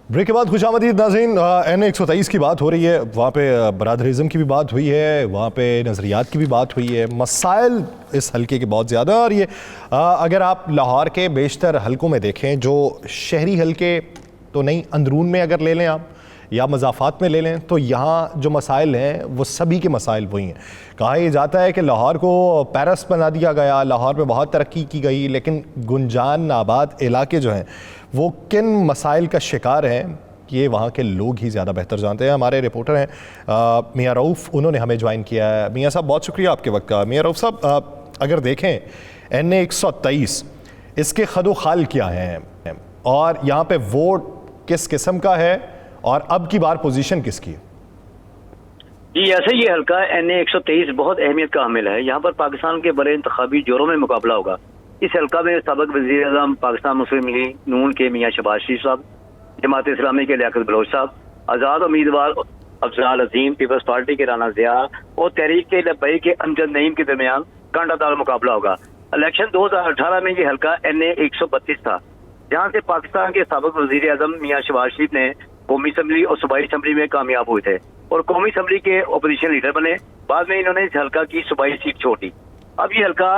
S3: ब्रेक के बाद खुशामदीद नाज़रीन। NA 123 की बात हो रही है, वहाँ पे बरादरिज़म की भी बात हुई है, वहाँ पे नज़रियात की भी बात हुई है। मसाइल इस हल्के के बहुत ज़्यादा, और ये अगर आप लाहौर के बेशतर हल्कों में देखें, जो शहरी हल्के तो नहीं, अंदरून में अगर ले लें आप या मज़ाफ़ात में ले लें, तो यहाँ जो मसाइल हैं वो सभी के मसाइल वही हैं। कहा यह जाता है कि लाहौर को पेरिस बना दिया गया, लाहौर में बहुत तरक्की की गई, लेकिन गुंजान आबाद इलाके जो हैं वो किन मसाइल का शिकार हैं ये वहाँ के लोग ही ज़्यादा बेहतर जानते हैं। हमारे रिपोर्टर हैं मियाँ रऊफ़, उन्होंने हमें ज्वाइन किया है। मियाँ साहब बहुत शुक्रिया आपके वक्त का। मियाँ रऊफ़ साहब, अगर देखें NA 123 इसके खदो खाल क्या हैं और यहाँ पे वोट किस किस्म का है और अब की बार पोजीशन किसकी?
S5: जी, ऐसे ये हल्का NA 123 बहुत अहमियत का हामिल है। यहाँ पर पाकिस्तान के बड़े इंतखाबी जोरों में मुकाबला होगा। इस हल्का में साबिक वज़ीर आज़म पाकिस्तान मुस्लिम लीग नून के मियाँ शहबाज शरीफ साहब, जमात इस्लामी के लियाकत बलोच साहब, आज़ाद उम्मीदवार अफजाल अजीम, पीपल्स पार्टी के राना ज़िया और तहरीक के लब्बई के अमजद नईम के दरमियान कांटादार मुकाबला होगा। इलेक्शन 2018 में ये हल्का NA 132 था, जहाँ से पाकिस्तान के साबिक वज़ीर आज़म मियाँ शहबाज शरीफ ने कौमी असम्बली और सूबाई असम्बली में कामयाब हुए थे और कौमी असम्बली के अपोजिशन लीडर बने। बाद में इन्होंने इस हल्का की सूबाई सीट छोड़ दी। अब ये हल्का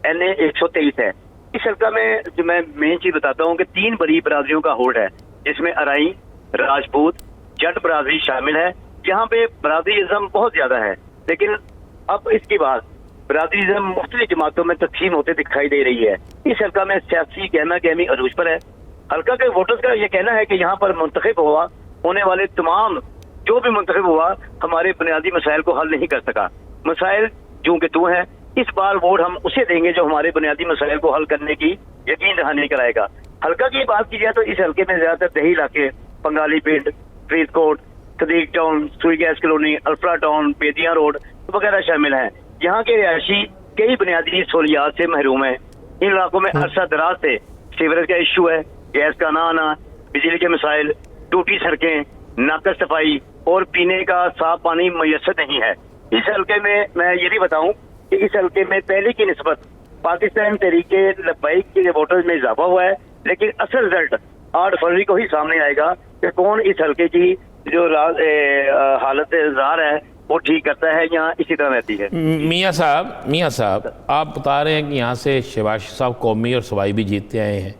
S5: NA 123 है। इस हल्का में जो मैं मेन चीज बताता हूँ कि 3 बड़ी बरादरियों का होल्ड है, जिसमें अराई, राजपूत, जट बरादरी शामिल है। यहाँ पे बरादरीज़म बहुत ज्यादा है, लेकिन अब इसके बाद बरादरीज़म मुख्तलिफ जमातों में तकसीम होते दिखाई दे रही है। इस हल्का में सियासी गहमा गहमी अरूज पर है। हल्का के वोटर्स का ये कहना है कि यहाँ पर मुंतखब हुआ होने वाले तमाम जो भी मुंतखब हुआ हमारे बुनियादी मसाइल को हल नहीं कर सका। मसाइल जो कि तू है, इस बार वोट हम उसे देंगे जो हमारे बुनियादी मसाइल को हल करने की यकीन दहानी कराएगा। हल्का की बात की जाए तो इस हल्के में ज्यादातर दही इलाके, पंगाली पेट, फरीदकोट, सदीक टाउन, सुई गैस कॉलोनी, अल्फ्रा टाउन, बेदिया रोड वगैरह शामिल हैं। यहाँ के रिहायशी कई बुनियादी सहूलियात से महरूम है। इन इलाकों में अरसा दराज से सीवरेज का इशू है, गैस का ना आना, बिजली के मसाइल, टूटी सड़कें, नाकस सफाई और पीने का साफ पानी मुयस्सर नहीं है। इस हल्के में मैं ये भी बताऊं कि इस हल्के में पहले की निस्बत पाकिस्तान तहरीक लब्बैक के वोटर्स में इजाफा हुआ है, लेकिन असल रिजल्ट 8 फरवरी को ही सामने आएगा कि कौन इस हल्के की जो हालत ज़ार है वो ठीक करता है या इसी तरह रहती है।
S2: मियाँ साहब आप बता रहे हैं कि यहाँ से शहबाज साहब कौमी और सूबाई भी जीतते आए हैं,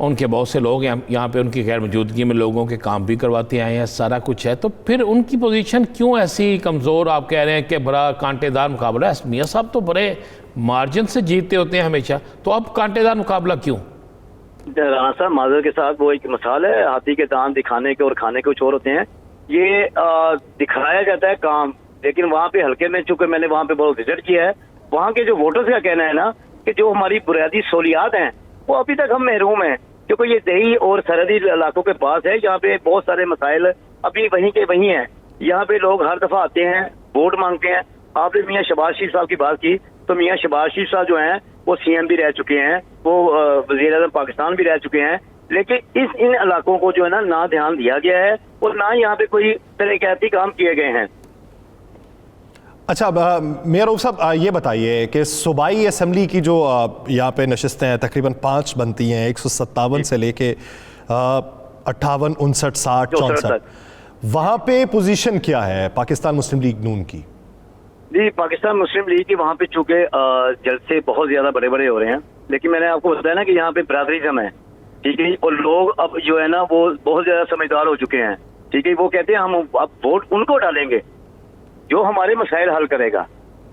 S2: उनके बहुत से लोग यहाँ पे उनकी गैर मौजूदगी में लोगों के काम भी करवाते आए हैं, सारा कुछ है, तो फिर उनकी पोजीशन क्यों ऐसी कमज़ोर? आप कह रहे हैं कि बड़ा कांटेदार मुकाबला है। मियाँ साहब तो बड़े मार्जिन से जीतते होते हैं हमेशा, तो अब कांटेदार मुकाबला क्यों?
S5: राना साहब, माजर के साथ वो एक मिसाल है, हाथी के दांत दिखाने के और खाने के कुछ और होते हैं। ये दिखाया जाता है काम, लेकिन वहाँ पे हल्के में चूंकि मैंने वहाँ पे बहुत विजिट किया है, वहाँ के जो वोटर्स का कहना है ना कि जो हमारी बुनियादी सहूलियात हैं वो अभी तक हम महरूम हैं, क्योंकि ये दही और सरहदी इलाकों के पास है। यहाँ पे बहुत सारे मसाइल अभी वहीं के वहीं हैं। यहाँ पे लोग हर दफा आते हैं, वोट मांगते हैं। आपने मियाँ शहबाज शरीफ साहब की बात की, तो मियाँ शहबाज शरीफ साहब जो हैं वो CM भी रह चुके हैं, वो वज़ीर आज़म पाकिस्तान भी रह चुके हैं, लेकिन इन इलाकों को जो है ना ध्यान दिया गया है और ना यहाँ पे कोई तरक्याती काम किए गए हैं।
S3: अच्छा मेयर रऊफ साहब ये बताइए कि सूबाई असम्बली की जो यहाँ पे नशिस्तें हैं तकरीबन 5 बनती हैं, 157 से लेके 58, 59, 60, 64, वहाँ पे पोजीशन क्या है पाकिस्तान मुस्लिम लीग नून की?
S5: जी, पाकिस्तान मुस्लिम लीग की वहाँ पे चूंकि जलसे बहुत ज्यादा बड़े बड़े हो रहे हैं, लेकिन मैंने आपको बताया ना कि यहाँ पे बरादरीज़म है, ठीक है, और लोग अब जो है ना वो बहुत ज्यादा समझदार हो चुके हैं, ठीक है। वो कहते हैं हम अब वोट उनको डालेंगे जो हमारे मसाइल हल करेगा,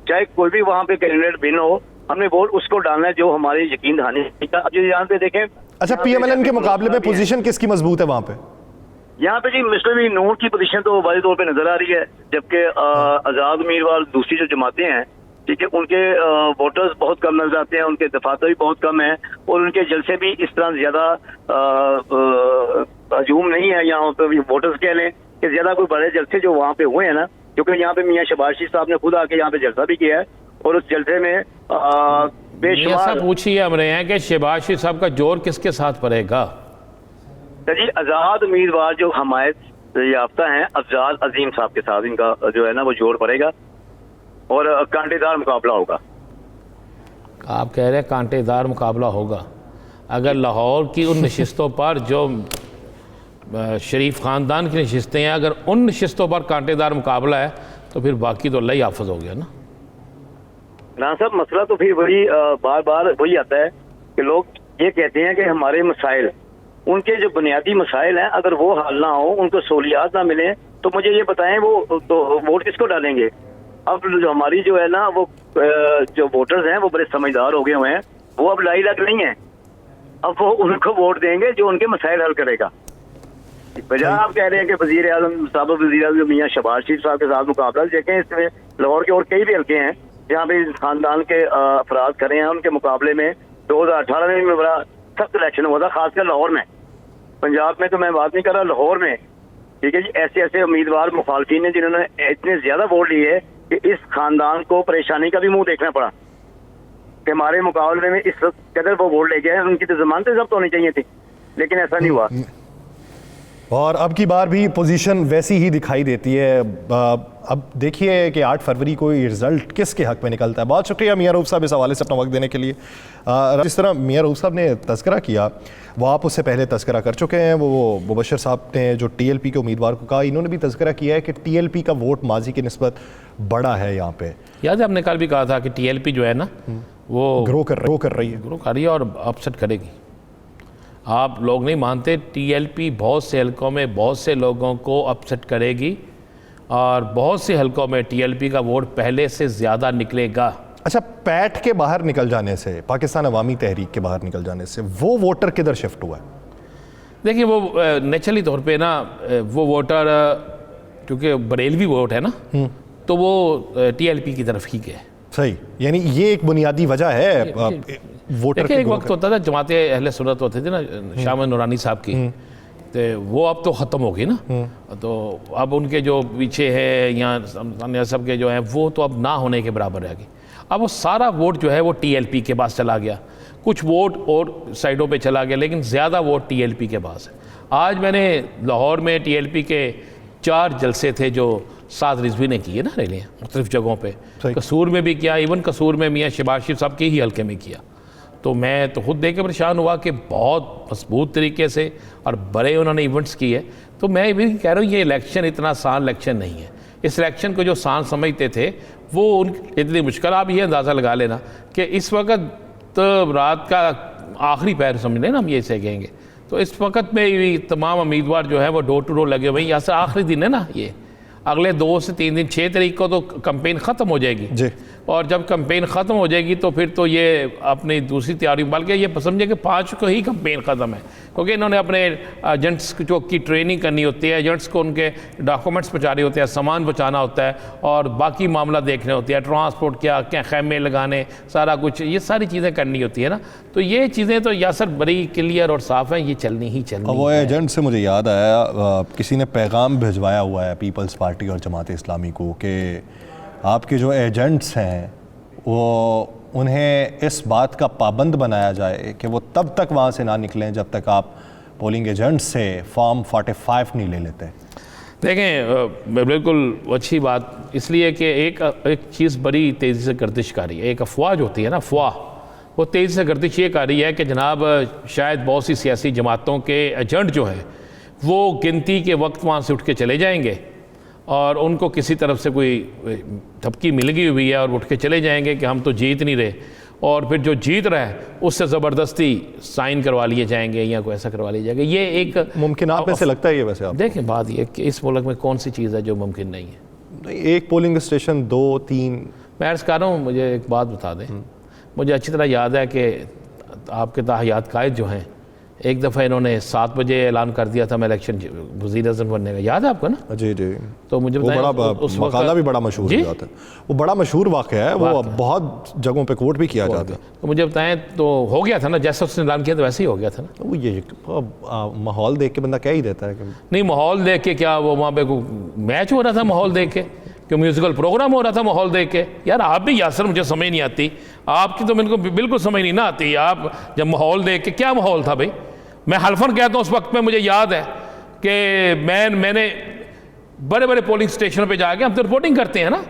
S5: चाहे कोई भी वहाँ पे कैंडिडेट बिन हो, हमने वोट उसको डालना है जो हमारे यकीन दहानी का। अब यहाँ पे देखें,
S3: अच्छा PMLN के मुकाबले में पोजीशन किसकी मजबूत है वहाँ पे?
S5: यहाँ पे जी मुस्लिम लीग नून की पोजीशन तो वाज़ेह तौर पे नजर आ रही है, जबकि आजाद उम्मीदवार दूसरी जो जमातें हैं, ठीक है, उनके वोटर्स बहुत कम नजर आते हैं, उनके दफातर भी बहुत कम है, और उनके जलसे भी इस तरह ज्यादा हजूम नहीं है। यहाँ पे वोटर्स कह लें कि ज्यादा कोई बड़े जलसे जो वहाँ पे हुए हैं ना, क्योंकि यहाँ पे मियाँ शहबाज शरीफ साहब ने खुद आके यहाँ पे जलसा भी किया है, और उस जलसे में बेशुमार
S2: पूछिए हम रहे हैं कि शहबाज शरीफ साहब का जोर किसके साथ पड़ेगा?
S5: जी, आजाद उम्मीदवार जो हमायत याफ्ता हैं अफजाल अजीम साहब के साथ इनका जो है ना वो जोर पड़ेगा, और कांटेदार मुकाबला होगा।
S2: आप कह रहे हैं कांटेदार मुकाबला होगा। अगर लाहौर की उन नशिस्तों पर जो शरीफ ख़ानदान की नशिस्तें हैं, अगर उन नशिस्तों पर कांटेदार मुकाबला है तो फिर बाकी तो अल्लाह ही हाफ़िज़ हो गया ना।
S5: ना साहब, मसला तो फिर वही बार बार वही आता है कि लोग ये कहते हैं कि हमारे मसाइल, उनके जो बुनियादी मसाइल हैं, अगर वो हल ना हो, उनको सहूलियात ना मिले, तो मुझे ये बताएं वो तो वोट किसको डालेंगे? अब जो हमारी जो है ना वो जो वोटर्स हैं वो बड़े समझदार हो गए हुए हैं, वो अब लाई लग नहीं है, अब वो उनको वोट देंगे जो उनके मसाइल हल करेगा। वजह आप कह रहे हैं कि वजीर आजम साहब वजीर आजम मियाँ शहबाज शरीफ साहब के साथ मुकाबला, देखें इसमें लाहौर के और कई भी हल्के हैं जहाँ पे इस खानदान के अफराद करे हैं, उनके मुकाबले में 2018 में भी बड़ा सख्त इलेक्शन हुआ था, खासकर लाहौर में। पंजाब में तो मैं बात नहीं कर रहा, लाहौर में, ठीक है जी, ऐसे ऐसे उम्मीदवार मुखालफिन ने जिन्होंने इतने ज्यादा वोट लिए कि इस खानदान को परेशानी का भी मुंह देखना पड़ा कि हमारे मुकाबले में इस कदर वो वोट ले गए, उनकी तो जमानतें जब्त होनी चाहिए थी, लेकिन ऐसा नहीं हुआ।
S3: और अब की बार भी पोजीशन वैसी ही दिखाई देती है। अब देखिए कि 8 फरवरी को ये रिजल्ट किसके हक में निकलता है। बहुत शुक्रिया मियाँ रऊफ साहब इस हवाले से अपना वक्त देने के लिए। जिस तरह मियाँ रऊफ साहब ने तज़किरा किया, वो आप उससे पहले तज़किरा कर चुके हैं। वो मुबशर साहब ने जो TLP के उम्मीदवार को कहा, इन्होंने भी तज़किरा किया है कि TLP का वोट माजी की निस्बत बड़ा है यहाँ पे।
S2: याद है हमने कल भी कहा था कि TLP जो है ना वो
S3: ग्रो कर रही है
S2: और अपसेट करेगी। आप लोग नहीं मानते, TLP बहुत से हलकों में बहुत से लोगों को अपसेट करेगी, और बहुत से हलकों में TLP का वोट पहले से ज़्यादा निकलेगा।
S3: अच्छा, पैट के बाहर निकल जाने से, पाकिस्तान अवामी तहरीक के बाहर निकल जाने से वो वोटर किधर शिफ्ट हुआ है?
S2: देखिए, वो नेचुरली तौर पे ना वो वोटर, क्योंकि बरेलवी वोट है ना, तो वो TLP की तरफ ही गए।
S3: सही, यानी ये एक बुनियादी वजह है वोटर।
S2: देखिए, एक वक्त होता था जमाते अहले सुन्नत होते थे ना, शाह नूरानी साहब की, तो वो अब तो ख़त्म हो गई ना, तो अब उनके जो पीछे है यहाँ सब के जो हैं वो तो अब ना होने के बराबर रह गई। अब वो सारा वोट जो है वो TLP के पास चला गया, कुछ वोट और साइडों पे चला गया, लेकिन ज़्यादा वोट TLP के पास है। आज मैंने लाहौर में TLP के 4 जलसे थे जो साद रिजवी ने किए ना, रैलियाँ मुख्तलिफ जगहों पे, कसूर में भी किया, इवन कसूर में मियाँ शहबाज शरीफ साहब के ही हल्के में किया। तो मैं तो खुद देख के परेशान हुआ कि बहुत मजबूत तरीके से और बड़े उन्होंने इवेंट्स किए। तो मैं भी कह रहा हूँ ये इलेक्शन इतना आसान इलेक्शन नहीं है। इस इलेक्शन को जो आसान समझते थे वो उन इतनी मुश्किल, आप ये अंदाज़ा लगा लेना कि इस वक्त तो रात का आखिरी पैर समझ लें ना, हम ये से कहेंगे, तो इस वक्त में भी तमाम उम्मीदवार जो है वो डोर टू डोर लगे हुए हैं। यहाँ से आखिरी दिन है ना, ये अगले 2 से 3 दिन 6 तारीख को तो कैंपेन ख़त्म हो जाएगी
S3: जी। और
S2: जब कैंपेन ख़त्म हो जाएगी तो फिर तो ये अपनी दूसरी तैयारी, बल्कि ये समझे कि 5 को ही कैंपेन ख़त्म है, क्योंकि इन्होंने अपने एजेंट्स जो की ट्रेनिंग करनी होती है, एजेंट्स को उनके डॉक्यूमेंट्स पहुँचाने होते हैं, सामान पहुँचाना होता है, और बाकी मामला देखने होते हैं, ट्रांसपोर्ट क्या क्या खैमे लगाने, सारा कुछ ये सारी चीज़ें करनी होती है ना। तो ये चीज़ें तो यासर बड़ी क्लियर और साफ़ हैं, ये चलनी ही चलनी।
S3: वो एजेंट से मुझे याद आया, किसी ने पैगाम भिजवाया हुआ है पीपल्स पार्टी और जमात इस्लामी को कि आपके जो एजेंट्स हैं वो उन्हें इस बात का पाबंद बनाया जाए कि वो तब तक वहाँ से ना निकलें जब तक आप पोलिंग एजेंट से फॉर्म 45 नहीं ले लेते।
S2: देखें बिल्कुल अच्छी बात, इसलिए कि एक चीज़ बड़ी तेज़ी से गर्दिश कर रही है। एक अफवाह जो होती है ना, अफवाह, वो तेज़ी से गर्दिश ये कर रही है कि जनाब शायद बहुत सी सियासी जमातों के एजेंट जो हैं वो गिनती के वक्त वहाँ से उठ के चले जाएंगे और उनको किसी तरफ से कोई धपकी मिल गई हुई है और उठ के चले जाएंगे कि हम तो जीत नहीं रहे, और फिर जो जीत रहा है उससे ज़बरदस्ती साइन करवा लिए जाएंगे या कोई ऐसा करवा लिया जाएगा। ये एक
S3: मुमकिन आप में से लगता है ये? वैसे आप
S2: देखें, बात ये कि इस मुल्क में कौन सी चीज़ है जो मुमकिन नहीं है?
S3: नहीं, एक पोलिंग स्टेशन 2-3।
S2: मैं अर्ज़ कर रहा हूँ, मुझे एक बात बता दें, मुझे अच्छी तरह याद है कि आपके ताहियात कायद जो हैं, एक दफ़ा इन्होंने 7 बजे ऐलान कर दिया था मैं इलेक्शन वज़ीर आज़म बनने का, याद है आपको ना?
S3: जी जी।
S2: तो मुझे
S3: वो बड़ा मकाला भी बड़ा मशहूर हो जाता है, वो बड़ा मशहूर वाक़या है, वो बहुत जगहों पे कोट भी किया जाता है।
S2: तो मुझे बताएं, तो हो गया था ना जैसा उसने ऐलान किया, तो वैसे ही हो गया था ना?
S3: वो ये माहौल देख के बंदा कह ही देता है कि
S2: नहीं, माहौल देख के क्या, वो वहाँ पे मैच हो रहा था माहौल देख के, क्यों म्यूज़िकल प्रोग्राम हो रहा था माहौल देख के? यार आप भी यासर, मुझे समझ नहीं आती आपकी, तो मेरे को बिल्कुल समझ नहीं ना आती। आप जब माहौल देख के, क्या माहौल था भाई? मैं हल्फन कहता हूँ उस वक्त में मुझे याद है कि मैंने बड़े बड़े पोलिंग स्टेशनों पे जाके, हम तो रिपोर्टिंग करते हैं ना,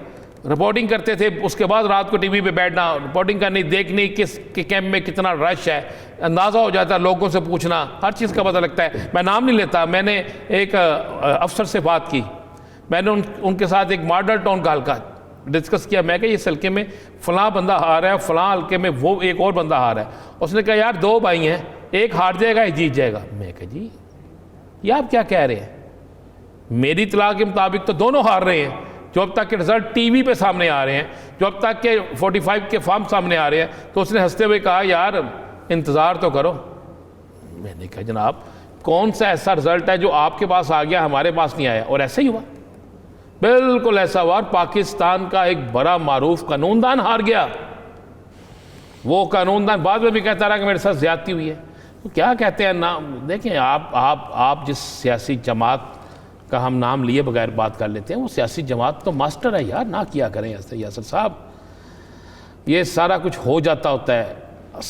S2: रिपोर्टिंग करते थे, उसके बाद रात को टीवी पे बैठना, रिपोर्टिंग करनी, देखनी किस के कैंप में कितना रश है, अंदाज़ा हो जाता है, लोगों से पूछना, हर चीज़ का पता लगता है। मैं नाम नहीं लेता, मैंने एक अफसर से बात की, मैंने उनके साथ एक मॉडल टाउन का हल्का डिस्कस किया। मैं कहा इस हल्के में फ़लाँ बंदा हार रहा है, फ़लाँ हल्के में वो एक और बंदा हार रहा है। उसने कहा यार 2 भाई हैं, एक हार जाएगा एक जीत जाएगा। मैं कहा जी ये आप क्या कह रहे हैं? मेरी इत्तला के मुताबिक तो दोनों हार रहे हैं। जो अब तक के रिजल्ट टीवी पे सामने आ रहे हैं, जो अब तक के 45 के फॉर्म सामने आ रहे हैं, तो उसने हंसते हुए कहा यार इंतज़ार तो करो। मैंने कहा जनाब कौन सा ऐसा रिजल्ट है जो आपके पास आ गया हमारे पास नहीं आया? और ऐसा ही हुआ, बिल्कुल ऐसा हुआ। पाकिस्तान का एक बड़ा मारूफ कानूनदान हार गया। वो कानूनदान बाद में भी कहता रहा कि मेरे साथ ज्यादती हुई है। तो क्या कहते हैं नाम, देखें आप जिस सियासी जमात का हम नाम लिए बगैर बात कर लेते हैं, वो सियासी जमात तो मास्टर है यार, ना किया करें ऐसे यासर साहब। ये सारा कुछ हो जाता होता है,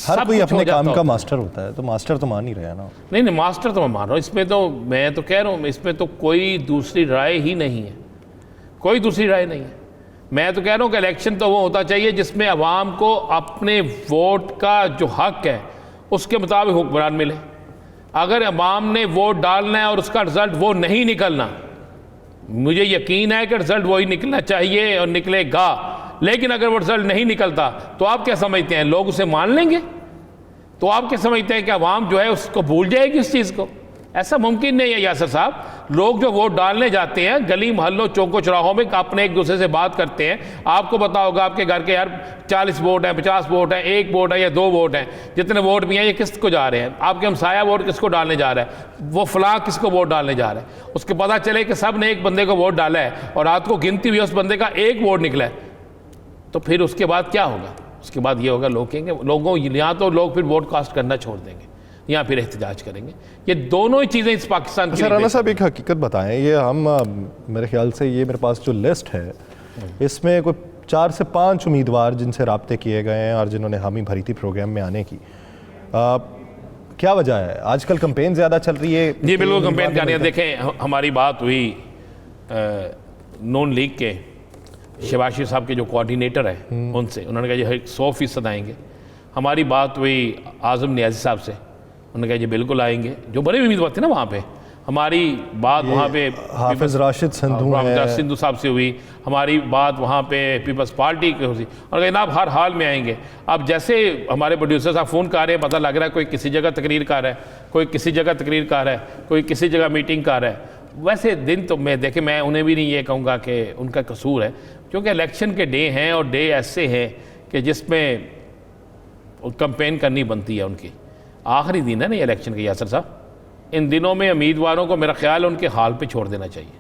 S3: हर कोई अपने काम का मास्टर होता है, तो मास्टर तो मान ही रहे ना।
S2: नहीं, मास्टर तो मैं मान रहा हूँ, इसमें तो मैं तो कह रहा हूँ, इसमें तो कोई दूसरी राय ही नहीं है, कोई दूसरी राय नहीं है। मैं तो कह रहा हूँ कि इलेक्शन तो वो होता चाहिए जिसमें अवाम को अपने वोट का जो हक है उसके मुताबिक हुक्मरान मिले। अगर अवाम ने वोट डालना है और उसका रिजल्ट वो नहीं निकलना, मुझे यकीन है कि रिजल्ट वही निकलना चाहिए और निकलेगा, लेकिन अगर वो रिजल्ट नहीं निकलता तो आप क्या समझते हैं लोग उसे मान लेंगे? तो आप क्या समझते हैं कि अवाम जो है उसको भूल जाएगी उस चीज़ को? ऐसा मुमकिन नहीं है यासर साहब। लोग जो वोट डालने जाते हैं गली मोहल्लों चौकों चौराहों में अपने एक दूसरे से बात करते हैं। आपको पता होगा आपके घर के यार 40 वोट हैं, 50 वोट हैं, 1 वोट है या 2 वोट हैं, जितने वोट भी हैं ये किसको जा रहे हैं? आपके हमसाया वोट किसको डालने जा रहा है? वो फलां किसको वोट डालने जा रहा है? उसके पता चले कि सब ने एक बंदे को वोट डाला है और रात को गिनती हुई उस बंदे का 1 वोट निकला है, तो फिर उसके बाद क्या होगा? उसके बाद ये होगा, लोग कहेंगे, लोगों यहाँ तो लोग फिर वोट कास्ट करना छोड़ देंगे या फिर एहतजाज करेंगे। ये दोनों ही चीज़ें इस पाकिस्तान की।
S3: राना साहब एक हकीकत बताएं, ये हम मेरे ख्याल से ये मेरे पास जो लिस्ट है इसमें कोई 4 से 5 उम्मीदवार जिनसे राब्ते किए गए हैं और जिन्होंने हामी भरी थी प्रोग्राम में आने की। क्या वजह है? आजकल कंपेन ज़्यादा चल रही है।
S2: जी बिल्कुल कंपेन कर रही है। देखें हमारी बात हुई नून लीग के शबाशी साहब के जो कोऑर्डिनेटर हैं उनसे, उन्होंने कहा जी 100% आएंगे। हमारी बात हुई आज़म नियाज़ी साहब से, उन्होंने कहा जी बिल्कुल आएंगे, जो बड़े उम्मीदवार थे ना वहाँ पे। हमारी बात वहाँ पे
S3: हाफिज राशिद
S2: सिंधु साहब से हुई। हमारी बात वहाँ पे पीपल्स पार्टी की हुई और कहना आप हर हाल में आएंगे। अब जैसे हमारे प्रोड्यूसर साहब फ़ोन कर रहे हैं, पता लग रहा है कोई किसी जगह तकरीर कर रहा है, कोई किसी जगह तकरीर कर रहा है, कोई किसी जगह मीटिंग कर रहा है। वैसे दिन तो मैं उन्हें भी नहीं ये कहूँगा कि उनका कसूर है, क्योंकि इलेक्शन के डे हैं और डे ऐसे हैं कि जिसमें कंपेन करनी बनती है उनकी। आखिरी दिन है ना इलेक्शन के यासर साहब, इन दिनों में उम्मीदवारों को मेरा ख्याल है उनके हाल पे छोड़ देना चाहिए।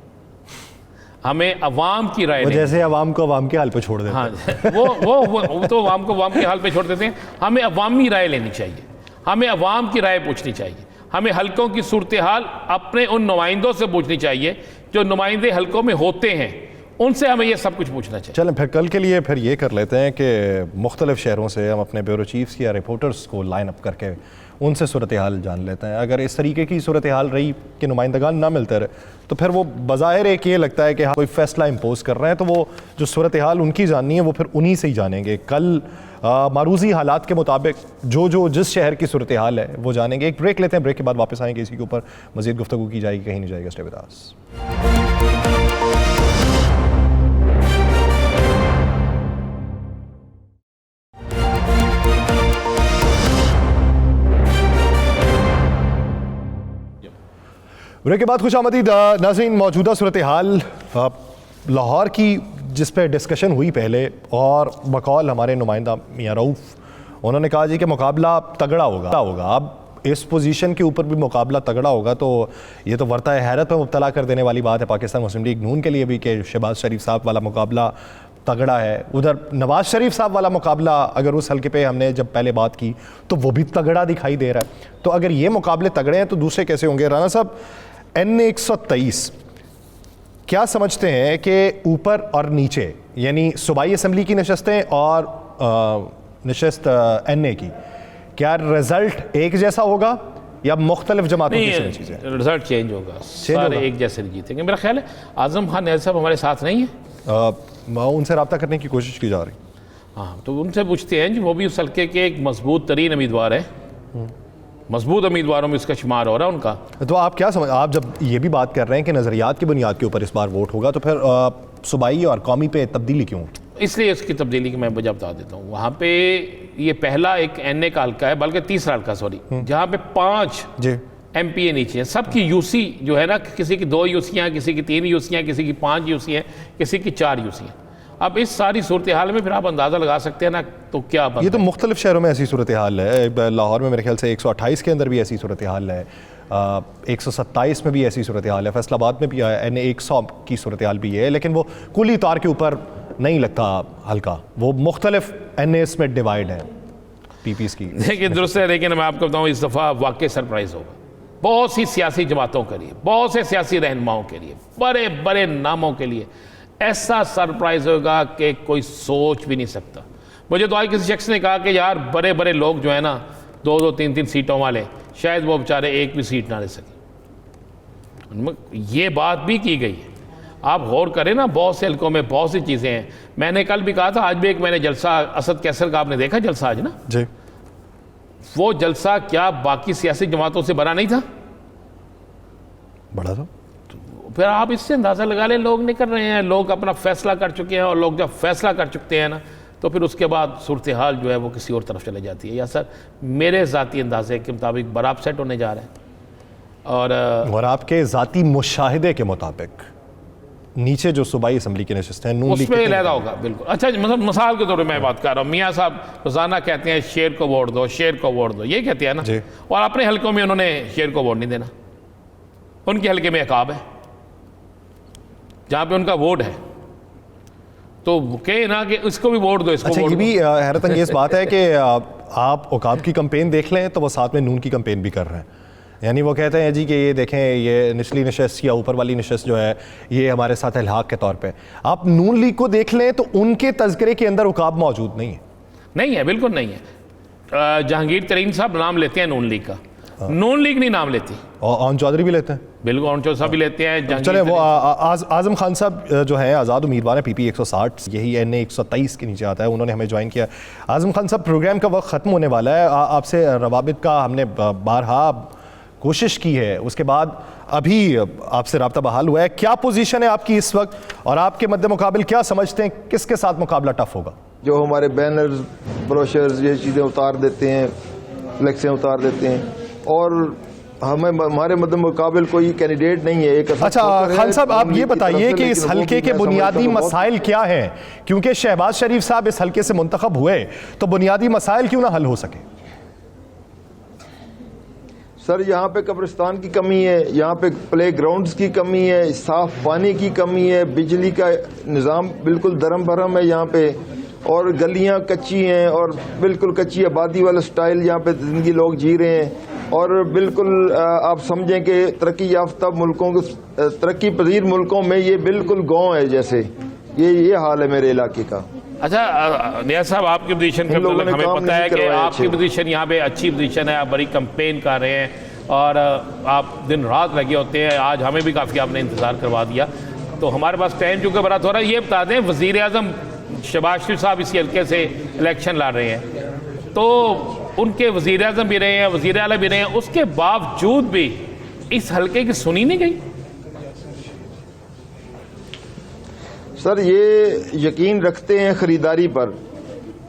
S2: हमें अवाम की राय,
S3: जैसे अवाम को अवाम के हाल पे छोड़ देते हैं।
S2: हाँ, वो तो अवाम को अवाम के हाल पे छोड़ देते हैं। हमें अवामी राय लेनी चाहिए, हमें अवाम की राय पूछनी चाहिए, हमें हलकों की सूरत हाल अपने उन नुमाइंदों से पूछनी चाहिए जो नुमाइंदे हलकों में होते हैं। उनसे हमें ये सब कुछ पूछना चाहिए।
S3: चलें फिर कल के लिए फिर ये कर लेते हैं कि मुख्तलिफ शहरों से हम अपने ब्यूरो चीफ्स या रिपोर्टर्स को लाइन अप करके उनसे सूरत हाल जान लेते हैं। अगर इस तरीके की सूरत हाल रही कि नुमाइंदगान ना मिलते रहे तो फिर वो बज़ाहिर एक ये लगता है कि हाँ कोई फ़ैसला इम्पोज कर रहे हैं, तो वो जो सूरत हाल उनकी जाननी है वो फिर उन्हीं से ही जानेंगे। कल मारूजी हालात के मुताबिक जो जिस शहर की सूरत हाल है वो जानेंगे। एक ब्रेक लेते हैं, ब्रेक के बाद वापस आएंगे, इसी के ऊपर मज़ीद गुफ्तगू की जाएगी, कहीं नहीं जाएगा। Stay with us. ब्रेक के बाद खुशामदीद नाज़रीन। मौजूदा सूरत हाल लाहौर की जिस पे डिस्कशन हुई पहले, और बकौल हमारे नुमाइंदा मियां रऊफ़, उन्होंने कहा जी कि मुकाबला तगड़ा होगा। अब इस पोजीशन के ऊपर भी मुकाबला तगड़ा होगा तो ये तो वर्ता हैरत में मुब्तला कर देने वाली बात है पाकिस्तान मुस्लिम लीग नून के लिए भी कि शहबाज शरीफ साहब वाला मुकाबला तगड़ा है। उधर नवाज शरीफ साहब वाला मुकाबला अगर उस हल्के पे हमने जब पहले बात की तो वो भी तगड़ा दिखाई दे रहा है। तो अगर ये मुकाबले तगड़े हैं तो दूसरे कैसे होंगे? राना साहब, NA-123 क्या समझते हैं कि ऊपर और नीचे, यानी सूबाई असम्बली की नशस्तें और नशस्त NA की, क्या रिजल्ट एक जैसा होगा या मुख्तलिफ जमातों की चीज़ें?
S2: रिजल्ट चेंज होगा, सारे एक जैसे जीतेंगे। मेरा ख्याल है आजम खान नैल साहब हमारे साथ नहीं है,
S3: उनसे रब्ता करने की कोशिश की जा रही।
S2: हाँ, तो उनसे पूछते हैं जी, वो भी उस हल्के के एक मजबूत तरीन उम्मीदवार है, मजबूत उम्मीदवारों में उसका शुमार हो रहा है उनका।
S3: तो आप क्या समझ, आप जब ये भी बात कर रहे हैं कि नज़रियात की बुनियाद के ऊपर इस बार वोट होगा, तो फिर सूबाई और कौमी पे तब्दीली क्यों?
S2: इसलिए इसकी तब्दीली की मैं वजह बता देता हूँ। वहाँ पे ये पहला एक NA का हल्का है, बल्कि तीसरा हल्का सॉरी, जहाँ पे 5 MPA नीचे हैं। सबकी UC जो है ना, किसी की 2 UC हैं, किसी की 3 UC हैं, किसी की 5 UC हैं, किसी की 4 UC हैं। अब इस सारी सूरत हाल में फिर आप अंदाज़ा लगा सकते हैं ना, तो क्या
S3: ये तो मुख्तलिफ शहरों में ऐसी सूरत हाल है। लाहौर में मेरे ख्याल से 128 के अंदर भी ऐसी सूरत हाल है, 127 में भी ऐसी सूरत हाल है, फैसलाबाद में भी NA-100 की सूरत हाल भी है, लेकिन वो कुली तौर के ऊपर नहीं लगता हल्का, वो मुख्तलिफ NAs में डिवाइड है PPs की।
S2: देखिए दुरुस्त है, लेकिन मैं आपको बताऊँ इस दफ़ा वाकई सरप्राइज़ होगा बहुत सी सियासी जमातों के लिए, बहुत से सियासी रहनुमाओं के लिए, बड़े बड़े नामों के लिए ऐसा सरप्राइज होगा कि कोई सोच भी नहीं सकता। मुझे तो आज किसी शख्स ने कहा कि यार बड़े बड़े लोग जो है ना 2-2, 3-3 सीटों वाले, शायद वो बेचारे एक भी सीट ना ले सके। ये बात भी की गई है। आप गौर करें ना, बहुत से हल्कों में बहुत सी चीज़ें हैं। मैंने कल भी कहा था, आज भी एक मैंने जलसा असद कैसर का आपने देखा जलसा आज ना
S3: जी,
S2: वो जलसा क्या बाकी सियासी जमातों से बड़ा नहीं था?
S3: बड़ा था।
S2: फिर आप इससे अंदाज़ा लगा लें, लोग नहीं कर रहे हैं, लोग अपना फैसला कर चुके हैं, और लोग जब फैसला कर चुके हैं ना तो फिर उसके बाद सूरत हाल जो है वो किसी और तरफ चले जाती है। या सर मेरे ज़ाती अंदाजे के मुताबिक बड़ा अपसेट होने जा रहा है। और
S3: आपके ज़ाती मुशाहिदे के मुताबिक नीचे जो सूबाई असम्बली की नशस्तें हैं
S2: उसमें लहदा होगा बिल्कुल। अच्छा, मतलब मिसाल के तौर पर मैं बात कर रहा हूँ, मियाँ साहब रोज़ाना कहते हैं शेर को वोट दो, शेर को वोट दो, ये कहते हैं ना, और अपने हल्कों में उन्होंने शेर को वोट नहीं देना। उनके हल्के में अकाब है जहाँ पे उनका वोट है, तो कहे ना कि इसको भी वोट दो, इसको
S3: अच्छा,
S2: वोट
S3: ये भी हैरत अंगेज़ बात है कि आप औकाब की कंपेन देख लें तो वो साथ में नून की कंपेन भी कर रहे हैं। यानी वो कहते हैं जी कि ये देखें, ये निचली नशस्त या ऊपर वाली नशस्त जो है ये हमारे साथ इल्हाक के तौर पे। आप नून लीग को देख लें तो उनके तज़किरे के अंदर औकाब मौजूद नहीं है, बिल्कुल नहीं है।
S2: जहांगीर तरीन साहब नाम लेते हैं नून लीग का, नून लीग नहीं नाम लेती,
S3: और ऑन चौधरी भी लेते हैं,
S2: बिल्कुल ऑन चौधरी साहब भी लेते हैं।
S3: चले वो आजम खान साहब जो है आज़ाद उम्मीदवार हैं PP 160, यही NA-123 के नीचे आता है, उन्होंने हमें ज्वाइन किया। आजम खान साहब, प्रोग्राम का वक्त ख़त्म होने वाला है, आपसे रवाबित का हमने बारहा कोशिश की है, उसके बाद अभी आपसे रब्ता बहाल हुआ है। क्या पोजीशन है आपकी इस वक्त, और आपके मद्दे मुकाबिल क्या समझते हैं किसके साथ मुकाबला टफ होगा?
S6: जो हमारे बैनर्स, ब्रोशर्स, ये चीज़ें उतार देते हैं, फ्लेक्सें उतार देते हैं, और हमें हमारे मद्दे मुकाबिल कोई कैंडिडेट नहीं है। एक
S3: अच्छा खान साहब, आप ये बताइए कि इस हल्के के बुनियादी मसाइल क्या हैं, क्योंकि शहबाज शरीफ साहब इस हल्के से मुंतखब हुए, तो बुनियादी मसाइल क्यों ना हल हो सके?
S6: सर, यहाँ पे कब्रिस्तान की कमी है, यहाँ पे प्ले ग्राउंड्स की कमी है, साफ पानी की कमी है, बिजली का निज़ाम बिल्कुल दरम भरम है यहाँ पे, और गलियाँ कच्ची हैं, और बिल्कुल कच्ची आबादी वाला स्टाइल यहाँ पे ज़िंदगी लोग जी रहे हैं। और बिल्कुल आप समझें कि तरक्की याफ्ता मुल्कों, तरक्की पजीर मुल्कों में ये बिल्कुल गाँव है जैसे। ये हाल है मेरे इलाके का।
S2: अच्छा नियाज साहब, आपकी पोजीशन का
S6: इन लोगों
S2: मतलब
S6: ने
S2: हमें
S6: काम
S2: पता है
S6: नहीं
S2: कि
S6: करवाया
S2: आपकी
S6: अच्छे।
S2: पोजीशन यहाँ पे अच्छी पोजीशन है, आप बड़ी कंपेन कर रहे हैं और आप दिन रात लगे होते हैं। आज हमें भी काफ़ी आपने इंतज़ार करवा दिया, तो हमारे पास टाइम चूँकि बड़ा थोड़ा, ये बता दें वज़ीर आज़म शहबाज शरीफ साहब इसी हल्के से इलेक्शन लड़ रहे हैं, तो उनके वज़ीर आज़म भी रहे हैं, वज़ीर आला भी रहे हैं, उसके बावजूद भी इस हल्के की सुनी नहीं गई।
S6: सर ये यकीन रखते हैं ख़रीदारी पर,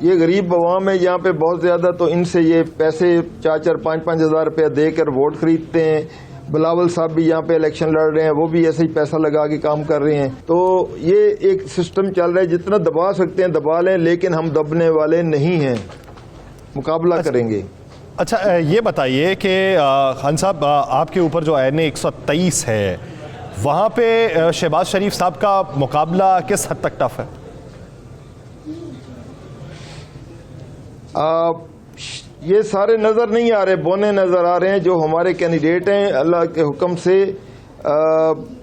S6: ये गरीब अवाम है यहाँ पे बहुत ज़्यादा, तो इनसे ये पैसे 4-4, 5-5 हज़ार रुपया देकर वोट खरीदते हैं। बिलावल साहब भी यहाँ पे इलेक्शन लड़ रहे हैं, वो भी ऐसे ही पैसा लगा के काम कर रहे हैं। तो ये एक सिस्टम चल रहा है, जितना दबा सकते हैं दबा लें, लेकिन हम दबने वाले नहीं हैं, मुकाबला करेंगे।
S3: अच्छा ये बताइए कि खान साहब आपके ऊपर जो एन 123 है, वहाँ पे शहबाज शरीफ साहब का मुकाबला किस हद तक टफ है?
S6: ये सारे नज़र नहीं आ रहे, बोने नज़र आ रहे हैं। जो हमारे कैंडिडेट हैं अल्लाह के हुक्म से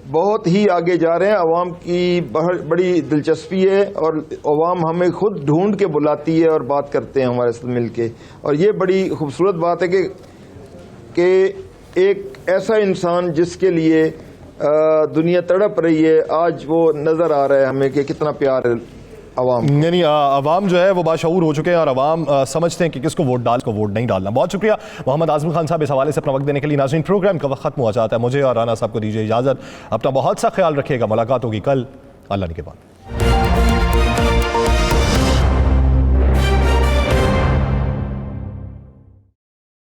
S6: बहुत ही आगे जा रहे हैं। अवाम की बड़ी दिलचस्पी है और अवाम हमें खुद ढूंढ के बुलाती है और बात करते हैं हमारे साथ मिल के। और ये बड़ी खूबसूरत बात है कि एक ऐसा इंसान जिसके लिए दुनिया तड़प रही है, आज वो नज़र आ रहा है हमें कि कितना प्यार है अवाम।
S3: यानी अवाम जो है वो बाशऊर हो चुके हैं और अवाम समझते हैं कि किसको वोट नहीं डालना। बहुत शुक्रिया मोहम्मद आज़म खान साहब इस हवाले से अपना वक्त देने के लिए। नाज़रीन, प्रोग्राम का वक्त खत्म हो जाता है, मुझे और राना साहब को दीजिए इजाज़त। अपना बहुत सा ख्याल रखिएगा, मुलाकात होगी कल अल्लाह के बाद।